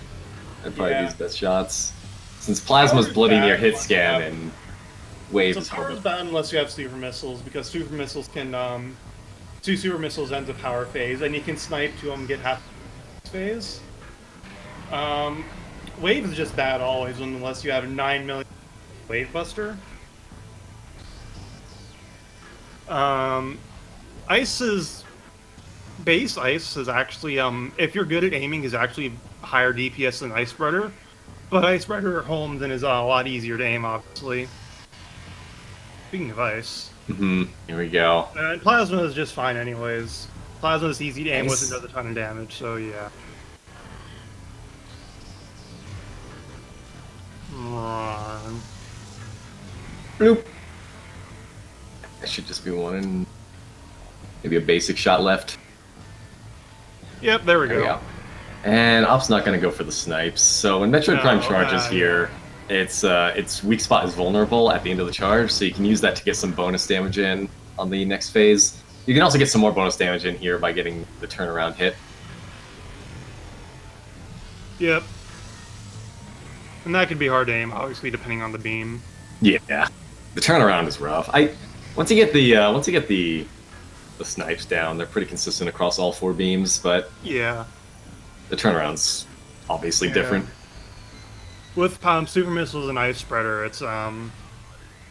That'd probably be his best shots. Since Plasma's bloody near hit scan and Wave is power's bad unless you have super missiles, because super missiles can two super missiles ends a power phase, and you can snipe to them, get half phase. Wave is just bad always, unless you have a 9 million Wave Buster. Base Ice is actually, if you're good at aiming, is actually higher DPS than Ice Spreader. But Ice Spreader at home then is a lot easier to aim, obviously. Speaking of Ice. Here we go. And Plasma is just fine anyways. Plasma is easy to aim with and does a ton of damage, so yeah. Bloop. That should just be one. Maybe a basic shot left. Yep, there we go. And Op's not going to go for the snipes. So when Metroid Prime charges here, its weak spot is vulnerable at the end of the charge, so you can use that to get some bonus damage in on the next phase. You can also get some more bonus damage in here by getting the turnaround hit. Yep. And that could be hard to aim, obviously, depending on the beam. Yeah, the turnaround is rough. Once you get the snipes down, they're pretty consistent across all four beams, but yeah, the turnaround's obviously different. With super missiles and Ice Spreader, it's a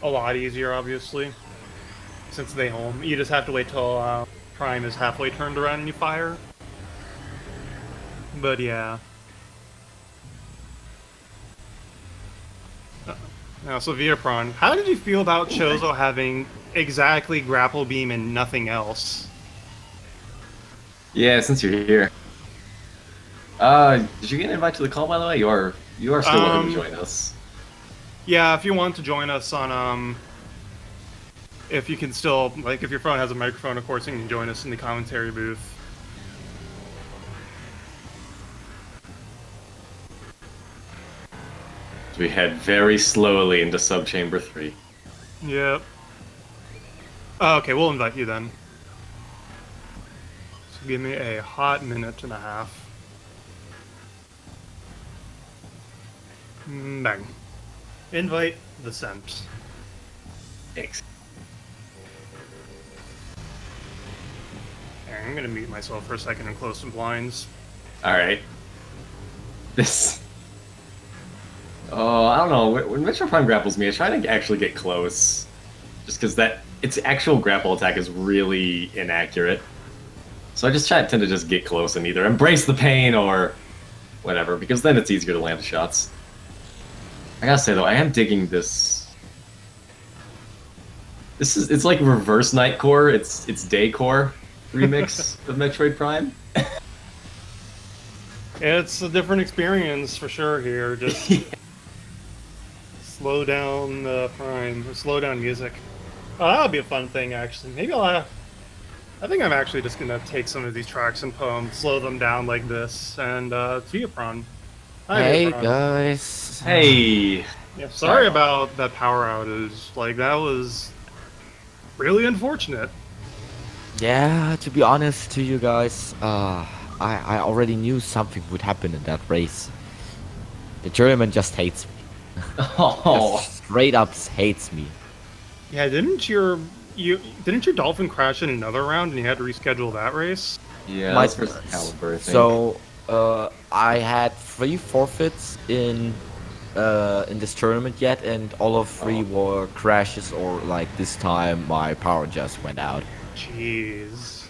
lot easier, obviously, since they home. You just have to wait till Prime is halfway turned around and you fire. But yeah. Now, so Veapron, how did you feel about Chozo having exactly grapple beam and nothing else? Yeah, since you're here. Did you get an invite to the call, by the way? You are still welcome to join us. Yeah, if you want to join us on, if you can still, like, if your phone has a microphone, of course, you can join us in the commentary booth. We head very slowly into Subchamber 3. Yep. Okay, we'll invite you then. So give me a hot minute and a half. Bang. Invite the sent. Thanks. I'm gonna mute myself for a second and close some blinds. Alright. This... Oh, I don't know. When Metroid Prime grapples me, I try to actually get close. Just because its actual grapple attack is really inaccurate. So I just tend to just get close and either embrace the pain or whatever, because then it's easier to land the shots. I gotta say though, I am digging this. It's like reverse Nightcore, it's Daycore remix of Metroid Prime. It's a different experience for sure here. Just slow down the Prime, or slow down music. Oh, that would be a fun thing actually. Maybe I think I'm actually just gonna take some of these tracks and slow them down like this, and Veapron. Hi, Hey Veapron. guys. Hey. Yeah, sorry about that power outage. Like, that was really unfortunate. Yeah, to be honest to you guys, I already knew something would happen in that race. The German just hates me. Oh. Just straight up hates me. Yeah, didn't your dolphin crash in another round and you had to reschedule that race? Yeah, My- that's versus Caliber, I think. So, I had 3 forfeits in in this tournament yet, and all of three were crashes or like this time my power just went out. Jeez.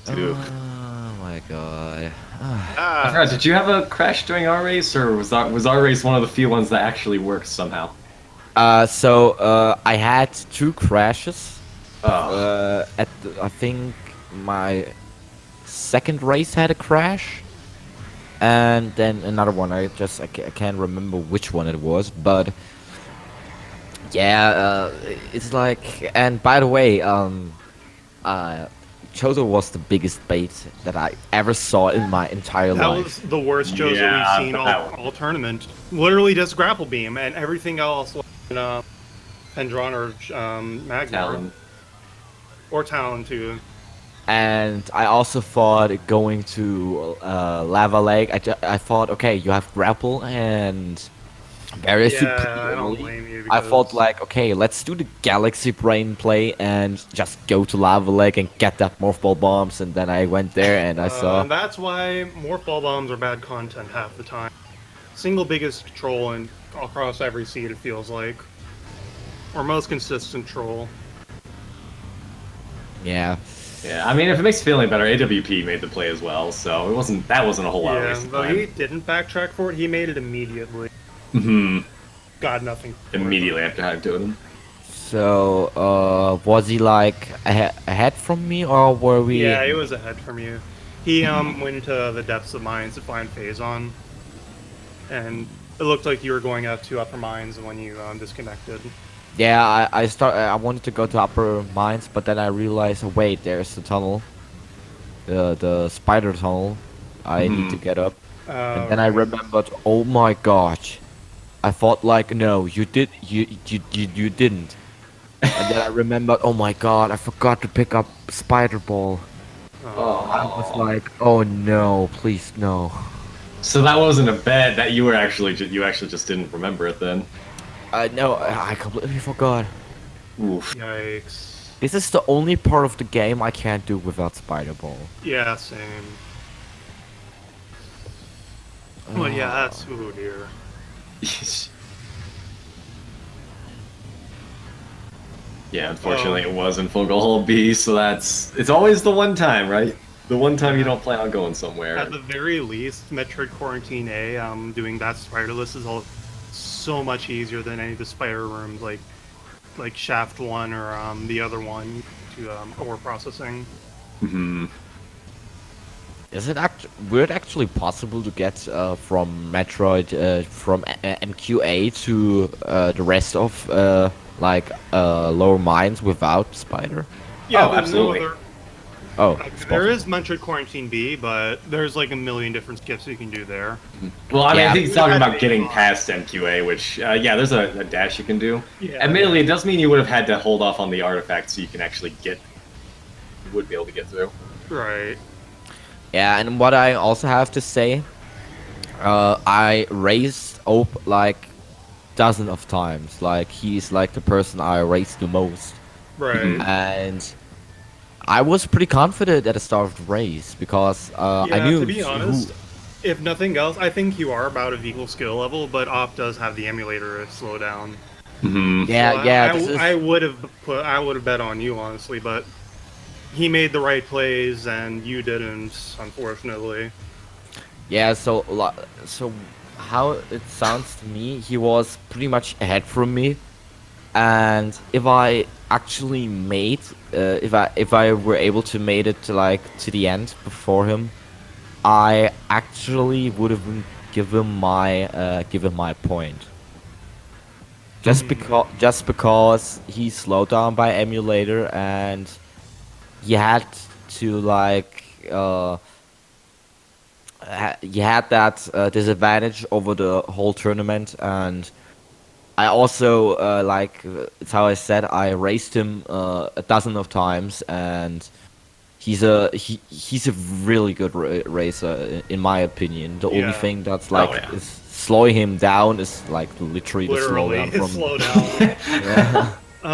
Dude. Oh my god. I Ah, forgot, did you have a crash during our race, or was our race one of the few ones that actually worked somehow? I had two crashes. Oh. I think my second race had a crash, and then another one. I can't remember which one it was, but yeah, it's like. And by the way, Chozo was the biggest bait that I ever saw in my entire that life. was the worst Jozo Yeah, we've seen that all tournament. Literally just grapple beam and everything else, Pendron or Magnar Talon. or Talon too. And I also thought going to Lava Lake. I thought, okay, you have grapple and very Yeah, I don't blame you. I thought because- like, okay, let's do the Galaxy Brain play and just go to Lava Lake and get that Morphball bombs. And then I went there and I saw. And that's why morph ball bombs are bad content half the time. Single biggest troll in across every seed, it feels like, or most consistent troll. Yeah. Yeah, I mean, if it makes you feel any better, AWP made the play as well, so that wasn't a whole lot of Yeah, wasted though time. he didn't backtrack for it. He made it immediately. Hmm. Got nothing. for it. Immediately after I doing him. So, was he like ahead from me or were we? Yeah, he was ahead from you. He went into the depths of mines to find Phazon, and it looked like you were going out to upper mines when you disconnected. Yeah, I wanted to go to upper mines, but then I realized, oh, wait, there's the tunnel, the spider tunnel. I need to get up, and then I Right. remembered, oh my gosh, I thought like, no, you didn't, and then I remembered, oh my god, I forgot to pick up spider ball. I was like, oh no, please no. So that wasn't a bet. That you actually just didn't remember it then. No, I completely forgot. Oof. Yikes. This is the only part of the game I can't do without spider ball. Yeah, same. Well, yeah, that's oh dear. Yeah, unfortunately it was in Fogelhole B, so it's always the one time, right? The one time you don't plan on going somewhere. At the very least, Metroid Quarantine A, doing that spiderless is all so much easier than any of the spider rooms, like Shaft 1 or the other one to ore processing. Hmm. Is it would it actually possible to get from Metroid from MQA to the rest of lower mines without spider? Yeah, Oh, there's absolutely. no other. Oh, Like, it's there possible. is Metroid Quarantine B, but there's like a million different skips you can do there. Well, I mean, Yeah. I think he's talking Had to about be getting fun. past MQA, which, yeah, there's a dash you can do. Yeah. Admittedly, it does mean you would have had to hold off on the artifact so you can actually you would be able to get through. Right. Yeah, and what I also have to say, I raced Ope like dozen of times. Like he's like the person I race the most, Right. and I was pretty confident at the start of the race because I Yeah, knew to be honest, if nothing else, I think you are about of equal skill level, but Op does have the emulator to slow down. Hmm. Yeah, So yeah. I, this is- I would have bet on you honestly, but he made the right plays and you didn't, unfortunately. Yeah, so how it sounds to me, he was pretty much ahead from me, and if I actually made, if I were able to made it to the end before him, I actually would have given my point. Just because he slowed down by emulator and he had to he had that disadvantage over the whole tournament, and I also it's how I said, I raced him a dozen of times, and he's a really good racer in my opinion. The only Yeah. thing that's Oh, yeah. is slowing him down is like literally the Literally, slowdown from. slow down. Yeah.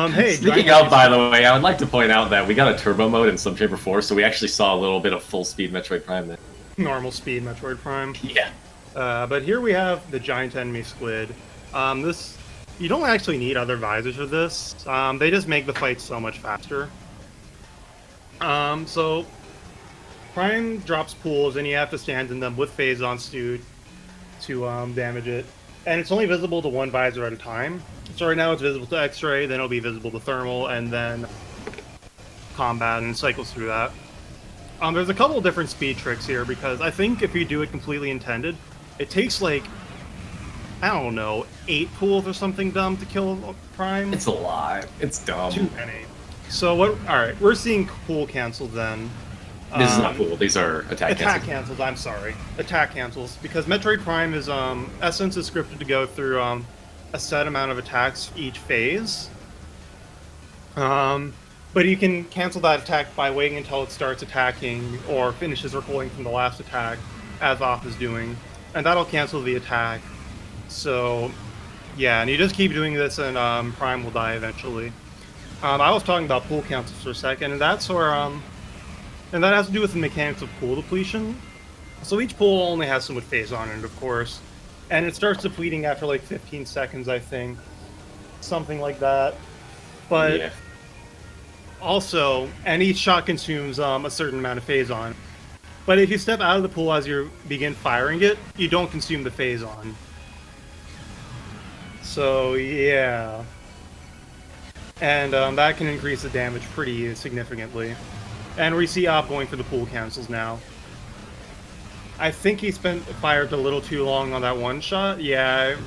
Hey, Speaking of, by the way, I would like to point out that we got a turbo mode in some shape or form, so we actually saw a little bit of full speed Metroid Prime there. normal speed Metroid Prime. Yeah. But here we have the giant enemy squid. This you don't actually need other visors for this. They just make the fight so much faster. So Prime drops pools, and you have to stand in them with phasons to damage it. And it's only visible to one visor at a time. So right now it's visible to X-ray, then it'll be visible to thermal, and then combat, and it cycles through that. There's a couple different speed tricks here, because I think if you do it completely intended, it takes like, I don't know, 8 pools or something dumb to kill Prime. It's a lot. It's dumb. Too many. So what? Alright, we're seeing pool cancels then. This is not pool. These are attack cancels. I'm sorry, attack cancels, because Metroid Prime is Essence is scripted to go through a set amount of attacks each phase. But you can cancel that attack by waiting until it starts attacking or finishes recoiling from the last attack, as Off is doing, and that'll cancel the attack. So, yeah, and you just keep doing this, and Prime will die eventually. I was talking about pool cancels for a second, and that's where and that has to do with the mechanics of pool depletion. So each pool only has so much phase on it, of course, and it starts depleting after like 15 seconds, I think, something like that. But Yeah. also, and each shot consumes a certain amount of phase on. But if you step out of the pool as you begin firing it, you don't consume the phase on. So yeah, and that can increase the damage pretty significantly. And we see Op going for the pool cancels now. I think he fired a little too long on that one shot. Yeah,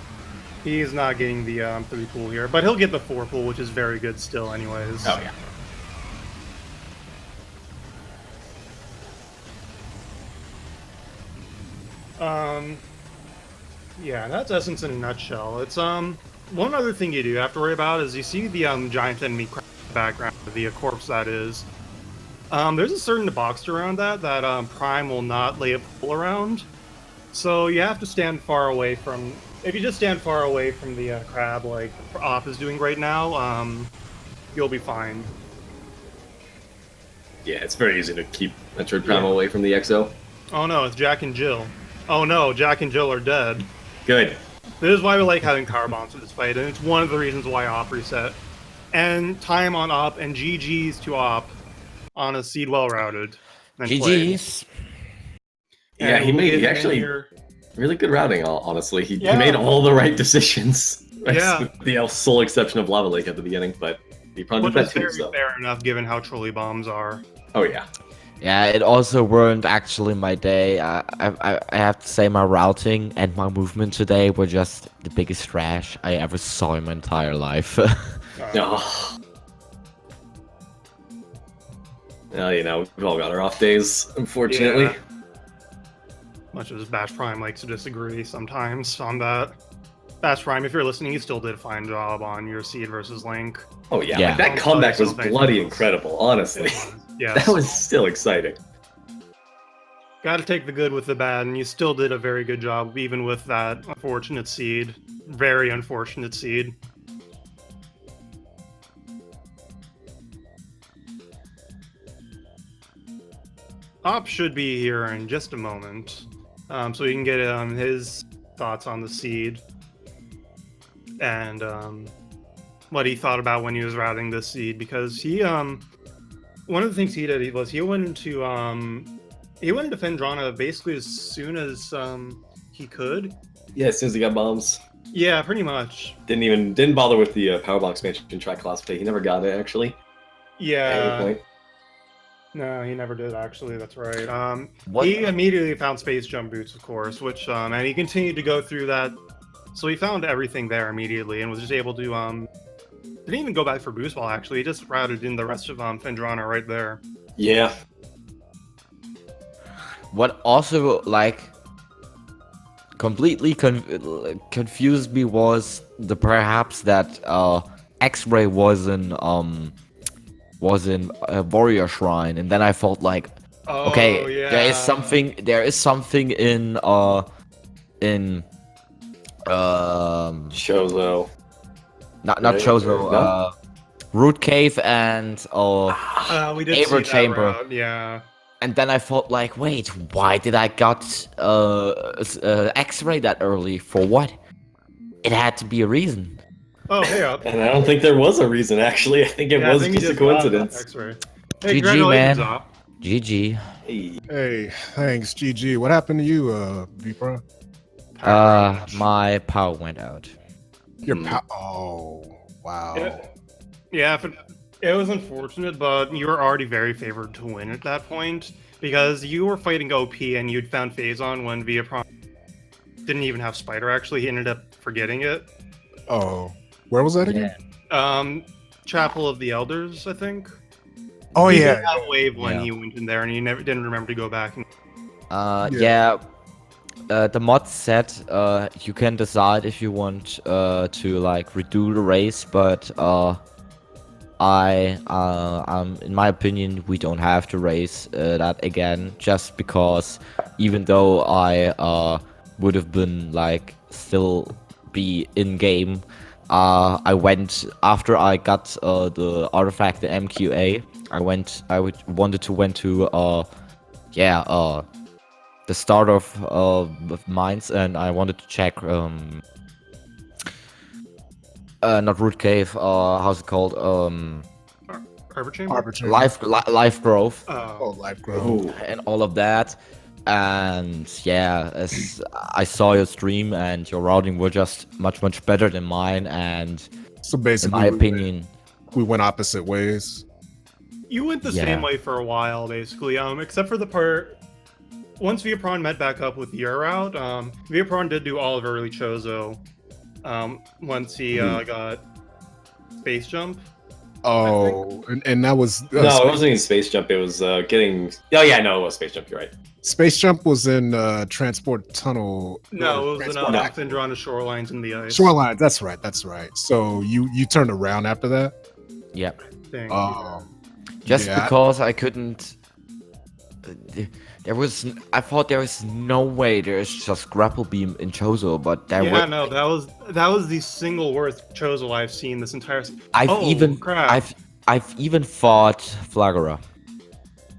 he's not getting the 3 pool here, but he'll get the 4 pool, which is very good still anyways. Oh yeah. Yeah, that's Essence in a nutshell. It's one other thing you do have to worry about is you see the giant enemy background, the corpse that is. There's a certain box around that Prime will not lay a pool around. So you have to stand far away from... If you just stand far away from the crab like Op is doing right now, you'll be fine. Yeah, it's very easy to keep Metroid Prime away from the XO. Oh no, it's Jack and Jill. Oh no, Jack and Jill are dead. Good. This is why we like having power bombs for this fight, and it's one of the reasons why Op reset. And time on Op, and GG's to Op on a seed well routed. GG's. Yeah, he actually really good routing. Honestly, he made all the right decisions. Yeah, with the sole exception of Lava Lake at the beginning, but he probably did that too. So fair enough, given how trolley bombs are. Oh yeah. Yeah, it also ruined actually my day. I have to say my routing and my movement today were just the biggest trash I ever saw in my entire life. Oh. Well, you know, we've all got our off days, unfortunately. Yeah. Much as Bash Prime likes to disagree sometimes on that. Bash Prime, if you're listening, you still did a fine job on your Seed versus Link. Oh yeah, like, that comeback was bloody incredible, honestly. Yes. That was still exciting. Gotta take the good with the bad, and you still did a very good job, even with that unfortunate seed. Very unfortunate seed. Op should be here in just a moment, so we can get his thoughts on the seed and what he thought about when he was routing this seed, because he one of the things he did was he went into Phendrana basically as soon as he could. Yeah, as soon as he got bombs. Yeah, pretty much. Didn't bother with the Powerbox expansion track cosplay. He never got it actually. Yeah. At any point. No, he never did actually. That's right. He immediately found space jump boots, of course, which and he continued to go through that. So he found everything there immediately and was just able to didn't even go back for boost ball actually. He just routed in the rest of Phendrana right there. Yeah. What also like completely confused me was the perhaps that X-Ray was in a warrior shrine, and then I felt like, okay, yeah. there is something in Chozo. not Chozo, No? Root Cave and we did Avon see that Chamber. route, yeah. and then I thought like, wait, why did I got X-ray that early? For what? It had to be a reason. Oh, hey, And I don't think there was a reason, actually. I think it yeah, I was think you just a just got coincidence. X-ray. Hey, GG, congratulations, man. Op. GG. Hey. Hey, thanks, GG. What happened to you, Veapron? Power outage. My power went out. Your Hmm. Oh, wow. Yeah, it was unfortunate, but you were already very favored to win at that point because you were fighting OP and you'd found Phazon when Veapron didn't even have Spider. Actually, he ended up forgetting it. Oh, where was that again? Chapel of the Elders, I think. Oh He yeah, did have wave when Yeah. he went in there, and he never didn't remember to go back. Yeah. The mod said you can decide if you want to like redo the race, but in my opinion, we don't have to race that again, just because even though I would have been like still be in game, I went after I got the artifact, the MQA. Wanted to went to the start of mines, and I wanted to check not root cave, how's it called, Arbor Chamber? Arbiter. life growth Oh, life growth. Oh. and all of that. And yeah, as I saw your stream and your routing were just much better than mine, and So in basically, my opinion, we went opposite ways. You went the Yeah. same way for a while, basically. Except for the part once Veapron met back up with your route. Veapron did do all of early Chozo. Once he got Space Jump. Oh, and that was No, it wasn't even Space Jump. It was getting. Oh yeah, no, it was Space Jump. You're right. Space Jump was in Transport Tunnel. No, it was in Transport Act. Phendrana Shorelines in the ice. Shoreline. That's right. That's right. So you turned around after that. yeah, Thing. just yeah. because I couldn't. I thought there was no way there's just grapple beam in Chozo, but there Yeah, was. no, that was the single worst Chozo I've seen this entire. I've even fought Flagora.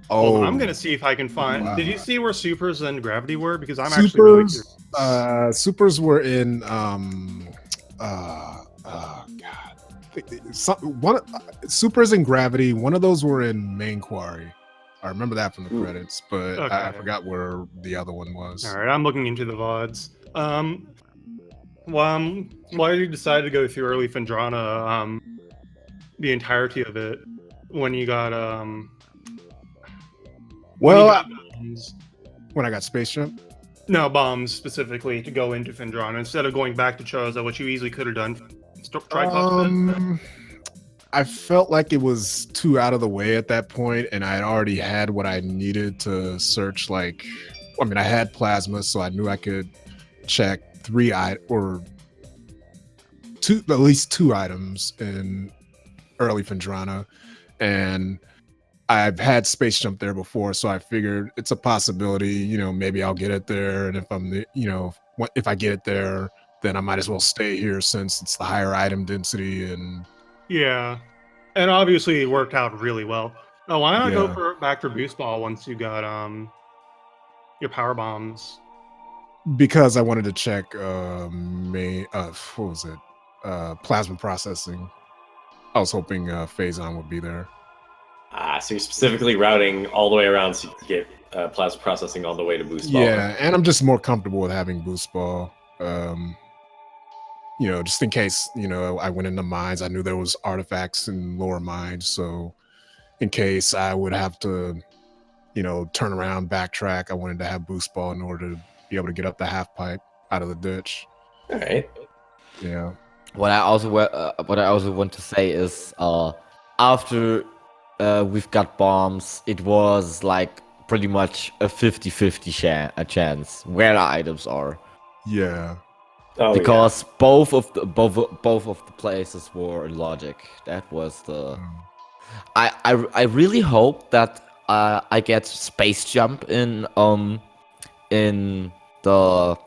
Hold Oh, on, I'm gonna see if I can find. Wow. Did you see where Supers and Gravity were? Because I'm actually really supers. curious. Supers were in God. Supers and Gravity. One of those were in Main Quarry. I remember that from the credits, but I Okay. forgot where the other one was. All right, I'm looking into the VODs. Why did you decide to go through early Phendrana? The entirety of it when you got Well, bombs. when I got Space Jump. No, bombs specifically to go into Phendrana instead of going back to Chozo, which you easily could have done. I felt like it was too out of the way at that point, and I had already had what I needed to search. Like, I mean, I had plasma, so I knew I could check at least two items in early Phendrana, and I've had Space Jump there before, so I figured it's a possibility. You know, maybe I'll get it there, and if I get it there, then I might as well stay here since it's the higher item density and. Yeah, and obviously it worked out really well. Oh, why not Yeah. go back for Boost Ball once you got your power bombs? Because I wanted to check what was it? Plasma processing. I was hoping Phazon would be there. So you're specifically routing all the way around so you can get plasma processing all the way to Boost Ball. Yeah, and I'm just more comfortable with having Boost Ball. Just in case, I went into mines. I knew there was artifacts in lower mines, so in case I would have to, turn around, backtrack, I wanted to have Boost Ball in order to be able to get up the half pipe out of the ditch. All right. Yeah. What I also want to say is, after we've got bombs, it was like pretty much a 50-50 chance where the items are. Yeah. Oh, because both of the places were in logic. That was the. I really hope that I get Space Jump in the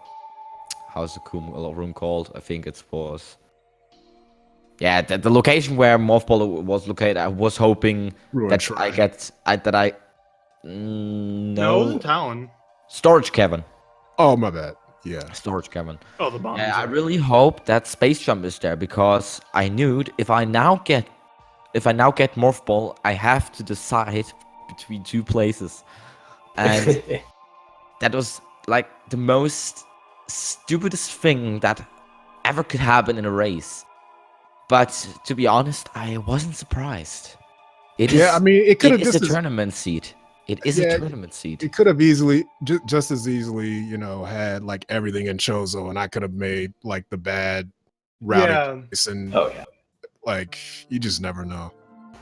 how's the room called? I think it was. Yeah, the location where Mothball was located. I was hoping Ruin that Shrine. No, it wasn't Talon. Storage Cavern. Oh, my bad. Yeah. Storage Cavern. Oh, the bomb. Yeah, I really hope that Space Jump is there because I knew if I now get Morph Ball, I have to decide between two places, and that was like the most stupidest thing that ever could happen in a race. But to be honest, I wasn't surprised. It is. Yeah, I mean, it could have It is just a tournament seed. It is a tournament seed. It could have easily, just as easily, had like everything in Chozo, and I could have made like the bad routing place, and like you just never know.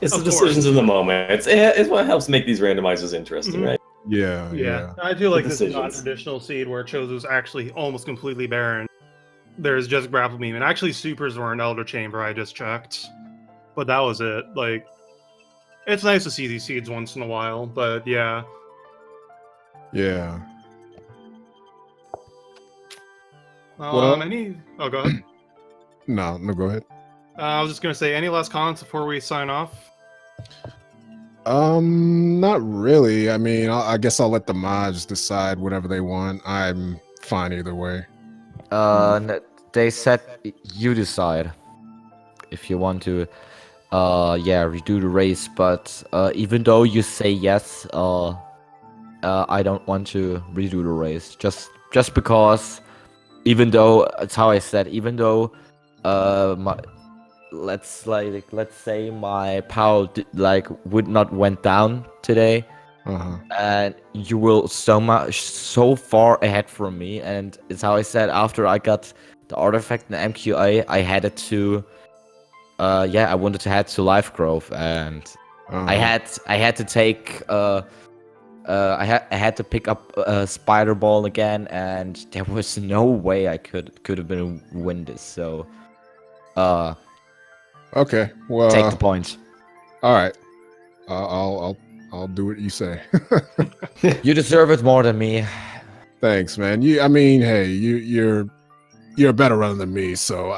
It's the decisions in the moment. It's what helps make these randomizers interesting, right? Yeah. I feel like this is not a traditional seed where Chozo's actually almost completely barren. There's just Grapple Beam, and actually Supers were an Elder Chamber, I just checked. But that was it. Like, it's nice to see these seeds once in a while, but yeah. Yeah. Oh, go ahead. No, go ahead. I was just gonna say, any last comments before we sign off? Not really. I mean, I guess I'll let the mods decide whatever they want. I'm fine either way. They said you decide if you want to, redo the race. But even though you say yes, I don't want to redo the race. Just because, even though it's how I said, even though, let's say my power would not went down today. And you will so far ahead from me, and it's how I said, after I got the artifact in MQA, I had to I wanted to head to Life Grove, and I had to take I had to pick up a Spider Ball again, and there was no way I could have been win this. So okay, well, take the points. All right, I'll do what you say. You deserve it more than me. Thanks, man. I mean, hey, you're a better runner than me, so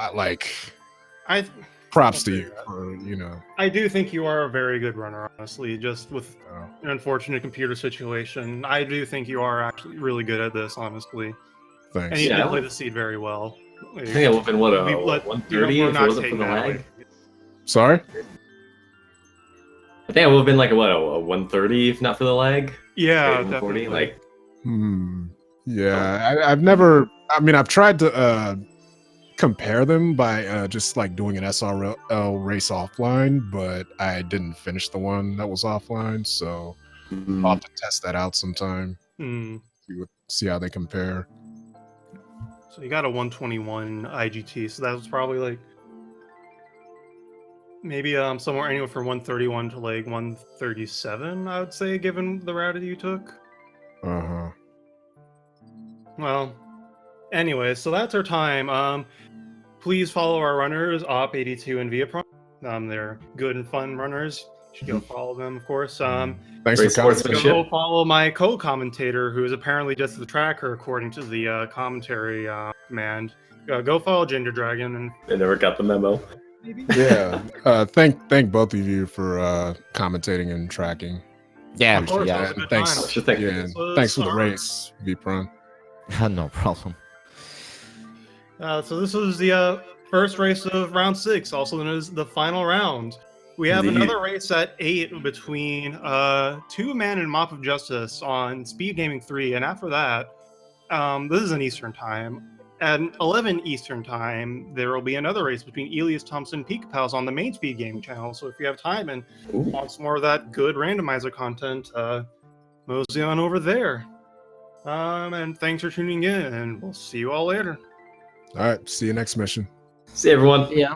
props to you for, I do think you are a very good runner, honestly. Just with an unfortunate computer situation, I do think you are actually really good at this, honestly. Thanks. And you did play the seed very well. I think it would have been 130 if it wasn't for the lag. Sorry? I think it would have been like a 130 if not for the lag. Yeah, 140, like. Yeah, I've never. I mean, I've tried to compare them by just like doing an SRL race offline, but I didn't finish the one that was offline, so I'll have to test that out sometime. See how they compare. So you got a 121 IGT, so that was probably like maybe somewhere anywhere from 131 to like 137, I would say, given the route that you took. Well, anyway, so that's our time. Please follow our runners, awp82 and Veapron. They're good and fun runners. You should go follow them, of course. Thanks for sportsmanship. Go follow my co-commentator, who is apparently just the tracker, according to the commentary command. Go follow Ginger Dragon. And I never got the memo. Yeah. Thank both of you for commentating and tracking. Yeah, Of course, yeah. good Thanks. time. Should thank you. Yeah, thanks for the race, Veapron. No problem. So this was the first race of round 6, also known as the final round. We have Indeed. another race at 8 between 2-Man and Mop of Justice on SpeedGaming 3, and after that, this is an Eastern time. At 11 Eastern time, there will be another race between Elias Thompson and Pika Pals on the main SpeedGaming channel. So if you have time and want some more of that good randomizer content, mosey on over there. And thanks for tuning in, and we'll see you all later. All right, see you next mission. See you, everyone. Yeah.